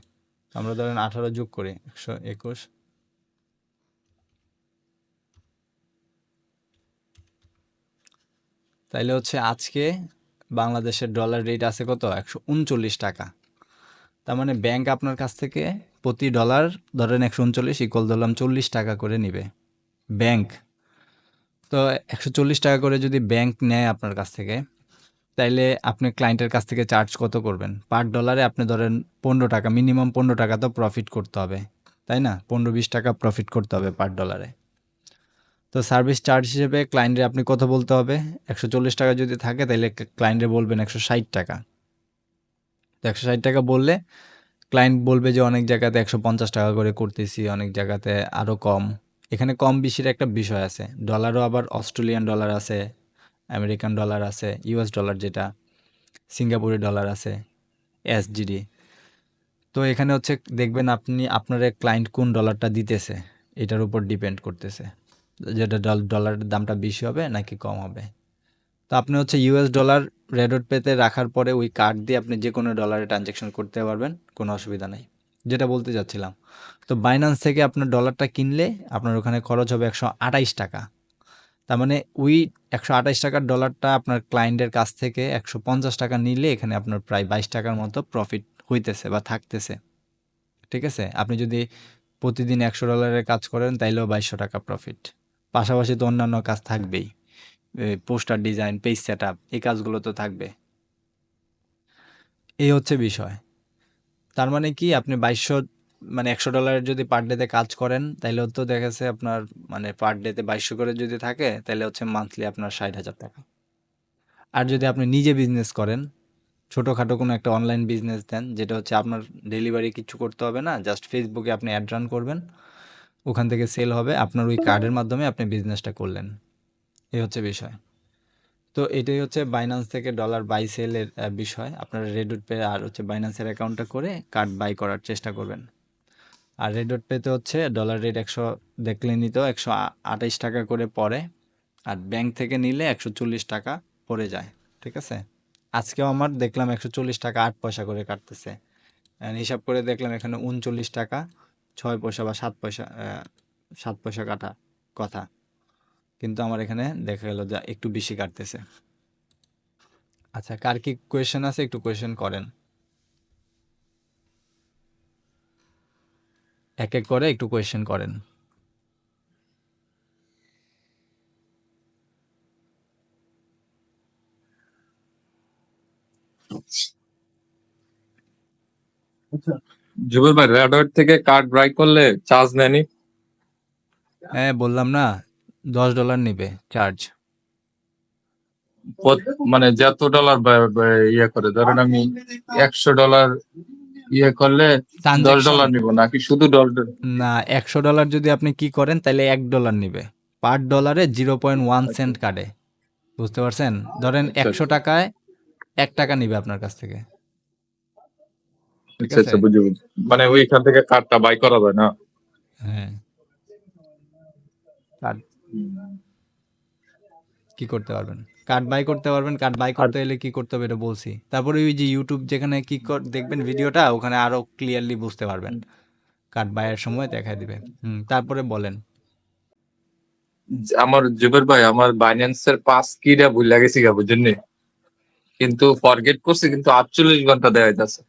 আমরা ধরেন ১৮ যোগ করি, ১২১, তাইলে হচ্ছে আজকে বাংলাদেশের ডলার রেট আছে কত, ১৩৯ টাকা। তার মানে ব্যাংক আপনার কাছ থেকে প্রতি ডলার ধরেন ১৩৯ ইকুয়াল ধরলাম ৪০ টাকা করে নিবে ব্যাংক। তো ১৪০ টাকা করে যদি ব্যাংক নেয় আপনার কাছ থেকে, তাইলে আপনি ক্লায়েন্টের কাছ থেকে চার্জ কত করবেন? পার ডলারে আপনি ধরেন ১৫ টাকা, মিনিমাম ১৫ টাকা তো প্রফিট করতে হবে, তাই না? ১৫-২০ টাকা প্রফিট করতে হবে পার ডলারে। তো সার্ভিস চার্জ হিসেবে ক্লায়েন্টে আপনি কত বলতে হবে? ১৪০ টাকা যদি থাকে তাহলে ক্লায়েন্টে বলবেন ১৬০ টাকা। তো ১৬০ টাকা বললে ক্লায়েন্ট বলবে যে অনেক জায়গাতে ১৫০ টাকা করে করতেছি, অনেক জায়গাতে আরও কম। এখানে কম বেশির একটা বিষয় আছে। ডলারও আবার অস্ট্রেলিয়ান ডলার আছে, আমেরিকান ডলার আছে, ইউএস ডলার যেটা, সিঙ্গাপুরি ডলার আছে, এসজিডি। তো এখানে হচ্ছে দেখবেন আপনি আপনার ক্লায়েন্ট কোন ডলারটা দিতেছে, এটার উপর ডিপেন্ড করতেছে যেটা ডলারের দামটা বেশি হবে নাকি কম হবে। তো আপনি হচ্ছে ইউএস ডলার রেডট পেতে রাখার পরে ওই কার্ড দিয়ে আপনি যে কোনো ডলারে ট্রানজ্যাকশন করতে পারবেন, কোনো অসুবিধা নাই। যেটা বলতে চাচ্ছিলাম, তো বাইন্যান্স থেকে আপনার ডলারটা কিনলে আপনার ওখানে খরচ হবে ১২৮ টাকা। তার মানে ওই ১২৮ টাকার ডলারটা আপনার ক্লায়েন্টের কাছ থেকে ১৫০ টাকা নিলে এখানে আপনার প্রায় ২২ টাকার মতো প্রফিট হইতেছে বা থাকতেছে। ঠিক আছে? আপনি যদি প্রতিদিন $১০০ কাজ করেন তাইলেও ২২০০ টাকা প্রফিট। পাশাপাশি তো অন্যান্য কাজ থাকবেই। পোস্টার ডিজাইন, পেজ সেটআপ, এই কাজগুলো তো থাকবে। এই হচ্ছে বিষয়। তার মানে কি আপনি ২২০০ মানে $১০০ যদি পার ডেতে কাজ করেন তাইলেও তো দেখা যাচ্ছে আপনার মানে পার ডেতে ২২০০ করে যদি থাকে তাইলে হচ্ছে মান্থলি আপনার ৬০,০০০ টাকা। আর যদি আপনি নিজে বিজনেস করেন, ছোটখাটো কোনো একটা অনলাইন বিজনেস দেন যেটা হচ্ছে আপনার ডেলিভারি কিছু করতে হবে না, জাস্ট ফেসবুকে আপনি অ্যাড রান করবেন, ওখান থেকে সেল হবে, আপনার ওই কার্ডের মাধ্যমে আপনি বিজনেসটা করলেন। এই হচ্ছে বিষয়। তো এটাই হচ্ছে বাইন্যান্স থেকে ডলার বাই সেলের বিষয়। আপনারা রেডট পে আর হচ্ছে বাইন্যান্সের অ্যাকাউন্টটা করে কার্ড বাই করার চেষ্টা করবেন। আর রেডট পেতে হচ্ছে ডলার রেট ১০০ দেখলেনই তো, ১২৮ টাকা করে পড়ে। আর ব্যাংক থেকে নিলে ১৪০ টাকা পড়ে যায়। ঠিক আছে? আজকেও আমার দেখলাম ১৪০ টাকা ৮ পয়সা করে কাটতেছে। হিসাব করে দেখলাম এখানে ৩৯ টাকা ৬ পয়সা বা ৭ পয়সা, ৭ পয়সা কাটা কথা। কিন্তু আমার এখানে দেখা গেল যে একটু বেশি কাটতেছে। আচ্ছা, কার কি কোয়েশ্চেন আছে একটু কোয়েশ্চেন করেন। এক এক করে একটু কোয়েশ্চেন করেন। জুবেল ভাই, রেডওয়েট থেকে কার্ড বাই করলে চার্জ নেয়নি? হ্যাঁ, বললাম না, $10 নিবে চার্জ। মানে যত ডলার ইয়ে করে, ধরেন আমি $100 ইয়ে করলে $10 ট্রানজেকশন নিব নাকি শুধু ডলার? না, $100 যদি আপনি কি করেন তাহলে $1 নিবে। পার ডলারে 0.1 সেন্ট কাটে। বুঝতে পারছেন? ধরেন আচ্ছা 100 আচ্ছা টাকায় $1 নিবে আপনার কাছ থেকে। ঠিক আচ্ছা আছে? আচ্ছা, বুঝি বুঝি। মানে ওইখান থেকে কার্ডটা বাই করা যায় না? হ্যাঁ। কার্ড কি করতে পারবেন? কার্ড বাই করতে পারবেন। কার্ড বাই আর করতে হলে কি করতে হবে এটা বলছি। তারপরে ওই যে ইউটিউব যেখানে দেখবেন ভিডিওটা, ওখানে আরো ক্লিয়ারলি বুঝতে পারবেন। কার্ড বাইয়ের সময় দেখায় দিবে। তারপরে বলেন। আমার জুবেল ভাই, আমার বাইন্যান্সের পাস কিটা ভুল গেছি গা, বুঝছেন নি? কিন্তু ফরগেট করছি, কিন্তু 48 ঘন্টা দেওয়া যাচ্ছে।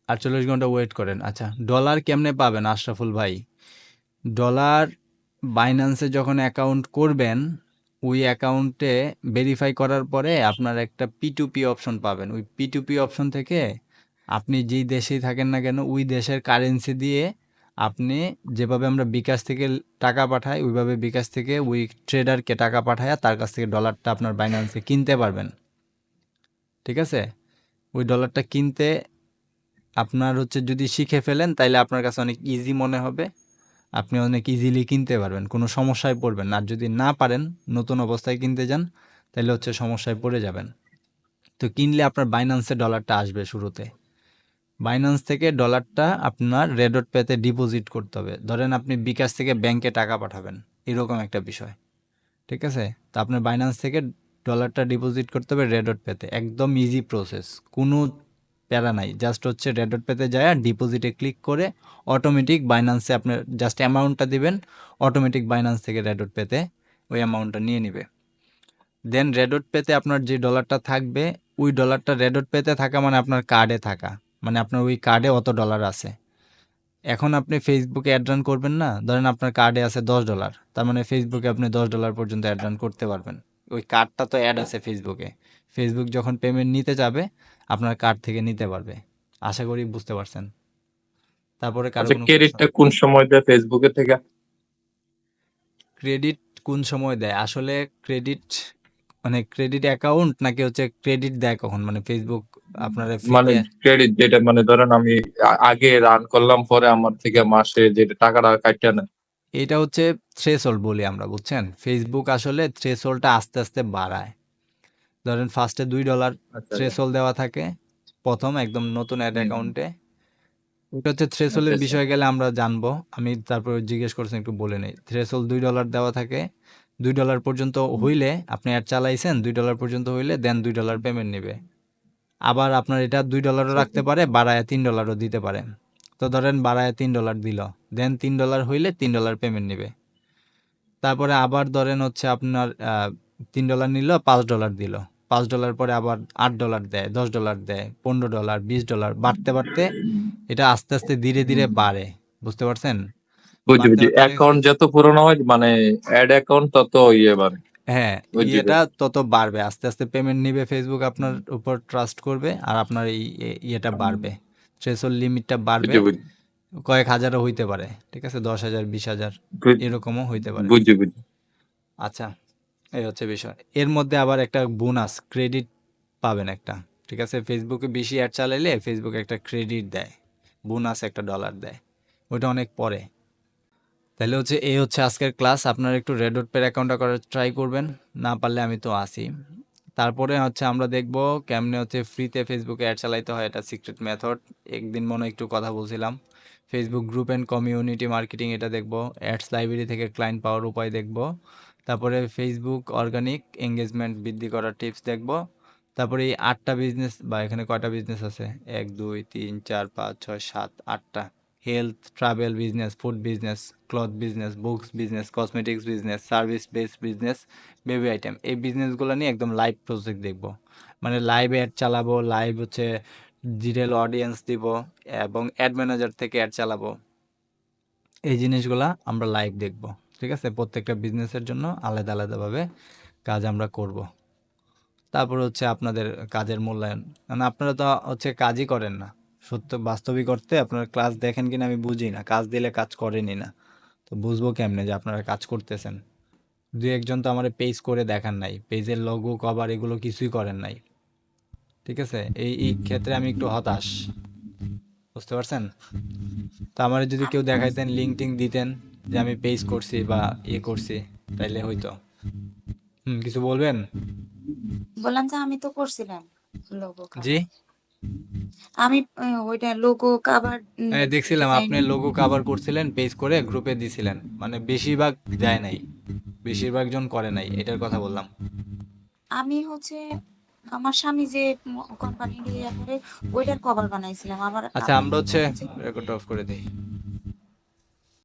48 ঘন্টা ওয়েট করেন। আচ্ছা, ডলার কেমনে পাবেন আশরাফুল ভাই? ডলার বাইন্যান্সে যখন অ্যাকাউন্ট করবেন, ওই অ্যাকাউন্টে ভেরিফাই করার পরে আপনার একটা P2P অপশন পাবেন। ওই P2P অপশন থেকে আপনি যেই দেশেই থাকেন না কেন, ওই দেশের কারেন্সি দিয়ে আপনি, যেভাবে আমরা বিকাশ থেকে টাকা পাঠাই, ওইভাবে বিকাশ থেকে ওই ট্রেডারকে টাকা পাঠায়া তার কাছ থেকে ডলারটা আপনার বাইন্যান্সে কিনতে পারবেন। ঠিক আছে? ওই ডলারটা কিনতে আপনার হচ্ছে, যদি শিখে ফেলেন তাইলে আপনার কাছে অনেক ইজি মনে হবে। আপনি অনেক ইজিলি কিনতে পারবেন, কোনো সমস্যায় পড়বেন না। আর যদি না পারেন, নতুন অবস্থায় কিনতে যান, তাহলে হচ্ছে সমস্যায় পড়ে যাবেন। তো কিনলে আপনার বাইন্যান্সে ডলারটা আসবে শুরুতে। বাইন্যান্স থেকে ডলারটা আপনার রেডট পেতে ডিপোজিট করতে হবে। ধরেন আপনি বিকাশ থেকে ব্যাংকে টাকা পাঠাবেন, এরকম একটা বিষয়। ঠিক আছে? তো আপনার বাইন্যান্স থেকে ডলারটা ডিপোজিট করতে হবে রেডট পেতে। একদম ইজি প্রসেস, কোনো প্যারা নাই। জাস্ট হচ্ছে রেডট পেতে যায়, ডিপোজিটে ক্লিক করে অটোমেটিক বাইন্যান্সে আপনার জাস্ট অ্যামাউন্টটা দিবেন, অটোমেটিক বাইন্যান্স থেকে রেডট পেতে ওই অ্যামাউন্টটা নিয়ে নিবে। দেন রেডট পেতে আপনার যে ডলারটা থাকবে, ওই ডলারটা রেডট পেতে থাকা মানে আপনার কার্ডে থাকা, মানে আপনার ওই কার্ডে অত ডলার আছে। এখন আপনি ফেসবুকে অ্যাড রান করবেন না, ধরেন আপনার কার্ডে আছে $10, তার মানে ফেসবুকে আপনি $10 পর্যন্ত অ্যাড রান করতে পারবেন। ওই কার্ডটা তো অ্যাড আছে ফেসবুকে। ফেসবুক যখন পেমেন্ট নিতে যাবে, আপনার কার্ড থেকে নিতে পারবে। আশা করি বুঝতে পারছেন। তারপরে কারো আচ্ছা, কোনো প্রশ্ন? ক্রেডিটটা কোন সময় দেয় ফেসবুকে থেকে? ক্রেডিট কোন সময় দেয়? আসলে ক্রেডিট মানে ক্রেডিট অ্যাকাউন্ট নাকি হচ্ছে ক্রেডিট দেয় কখন? মানে ফেসবুক আপনারা মানে ফ্রিতে, ক্রেডিট যেটা, মানে ধরেন আমি আগে রান করলাম, পরে আমার থেকে মাসে যেটা টাকাটা কাটে না। এটা হচ্ছে থ্রেশহোল্ড বলি আমরা, বুঝছেন? ফেসবুক আসলে থ্রেশহোল্ডটা আস্তে আস্তে বাড়ায়। ধরেন ফার্স্টে $2 আচ্ছা আচ্ছা থ্রেশহোল্ড দেওয়া থাকে প্রথম একদম নতুন অ্যাড হুম, অ্যাকাউন্টে। ওটা হচ্ছে আচ্ছা থ্রেশহোল্ডের আচ্ছা বিষয়ে গেলে আমরা জানবো। আমি তারপর জিজ্ঞেস করছেন, একটু বলে নেই। থ্রেশহোল্ড $2 দেওয়া থাকে। $2 পর্যন্ত হুম, হইলে আপনি অ্যাড চালাইছেন, $2 পর্যন্ত হইলে দেন $2 পেমেন্ট নেবে। আবার আপনার এটা $2 আচ্ছা আচ্ছা রাখতে পারে, বাড়ায় $3 দিতে পারে। তো ধরেন বাড়ায় $3 দিল, দেন $3 হইলে $3 পেমেন্ট নেবে। তারপরে আবার ধরেন হচ্ছে আপনার $3 নিল, $5 দিল। $5 পরে আবার $8 দেয়, $10 দেয়, $15, $20 বাড়তে বাড়তে এটা আস্তে আস্তে ধীরে ধীরে হুম, বাড়ে। বুঝতে পারছেন? বুঝি বাড়তে বুঝি। বাড়তে অনেক, অ্যাকাউন্ট যত পুরনো হয়, মানে অ্যাড অ্যাকাউন্ট তত ইয়ে বাড়ে। হ্যাঁ, বুঝি ইয়েটা বুঝি তত বাড়বে। আস্তে আস্তে পেমেন্ট নিবে, ফেসবুক আপনার উপর ট্রাস্ট করবে, আর আপনার এই ইয়েটা বাড়বে, থ্রেশহোল্ড লিমিটটা বাড়বে। বুঝি বুঝি কয়েক হাজারও হইতে পারে। ঠিক আছে? 10,000, 20,000 এরকমও হইতে পারে। বুঝি বুঝি। আচ্ছা, এই হচ্ছে বিষয়। এর মধ্যে আবার একটা বোনাস ক্রেডিট পাবেন একটা। ঠিক আছে? ফেসবুকে বেশি অ্যাড চালাইলে ফেসবুক একটা ক্রেডিট দেয়, বোনাস একটা ডলার দেয়। ওইটা অনেক পরে। তাহলে হচ্ছে এই হচ্ছে আজকের ক্লাস। আপনারা একটু রেডট পের অ্যাকাউন্টটা করার ট্রাই করবেন। না পারলে আমি তো আছি। তারপরে হচ্ছে আমরা দেখব কেমনে হচ্ছে ফ্রিতে ফেসবুকে অ্যাড চালাইতে হয়, এটা সিক্রেট মেথড। একদিন মনে হয় একটু কথা বলছিলাম। Facebook group and community marketing এটা দেখব। অ্যাডস লাইব্রেরি থেকে ক্লায়েন্ট পাওয়ার উপায় দেখব। তারপরে ফেসবুক অর্গানিক এঙ্গেজমেন্ট বৃদ্ধি করার টিপস দেখব। তারপরে এই 8টা বিজনেস, বা এখানে কয়টা বিজনেস আছে? 1, 2, 3, 4, 5, 6, 7, 8টা। Health, travel business, food business, cloth business, books business, cosmetics business, service based business, baby item. এই বিজনেসগুলো নিয়ে একদম লাইভ প্রজেক্ট দেখব। মানে লাইভ অ্যাড চালাবো, লাইভ হচ্ছে ডিটেল অডিয়েন্স দিব, এবং অ্যাড ম্যানেজার থেকে অ্যাড চালাবো। এই জিনিসগুলা আমরা লাইভ দেখব। ঠিক আছে? প্রত্যেকটা বিজনেসের জন্য আলাদা আলাদাভাবে কাজ আমরা করব। তারপর হচ্ছে আপনাদের কাজের মূল্যায়ন, মানে আপনারা তো হচ্ছে কাজই করেন না, সত্য বাস্তবিক অর্থে আপনারা ক্লাস দেখেন কিনা আমি বুঝি না, কাজ দিলে কাজ করেনই না, তো বুঝবো কেমনে যে আপনারা কাজ করতেছেন? দুই একজন তো আমার পেজ করে দেখান নাই, পেজের লোগো কভার এগুলো কিছুই করেন নাই। ঠিক আছে, এই ক্ষেত্রে আমি একটু হতাশ, বুঝতে পারছেন? তো আমার যদি কেউ দেখাইতেন, লিঙ্ক টিঙ্ক দিতেন যে আমি পেজ করছি বা ইয়ে করছি, তাইলে হইতো। কিছু বলবেন? বললাম যে আমি তো করছিলাম লোগো জি, কভার। আমি ওইটা লোগো কভার দেখছিলাম আপনি ডিজাইনিং। লোগো কভার করছিলেন, পেজ করে গ্রুপে দিছিলেন, মানে বেশিরভাগ দেয় নাই, বেশিরভাগ জন করে নাই, এটার কথা বললাম। আমি হচ্ছে আমার স্বামী যে কোম্পানির ইয়ে করে ওইটার কভার বানাইছিলাম। আবার আচ্ছা, আমি আমরা হচ্ছে হচ্ছে রেকর্ড অফ করে দিই।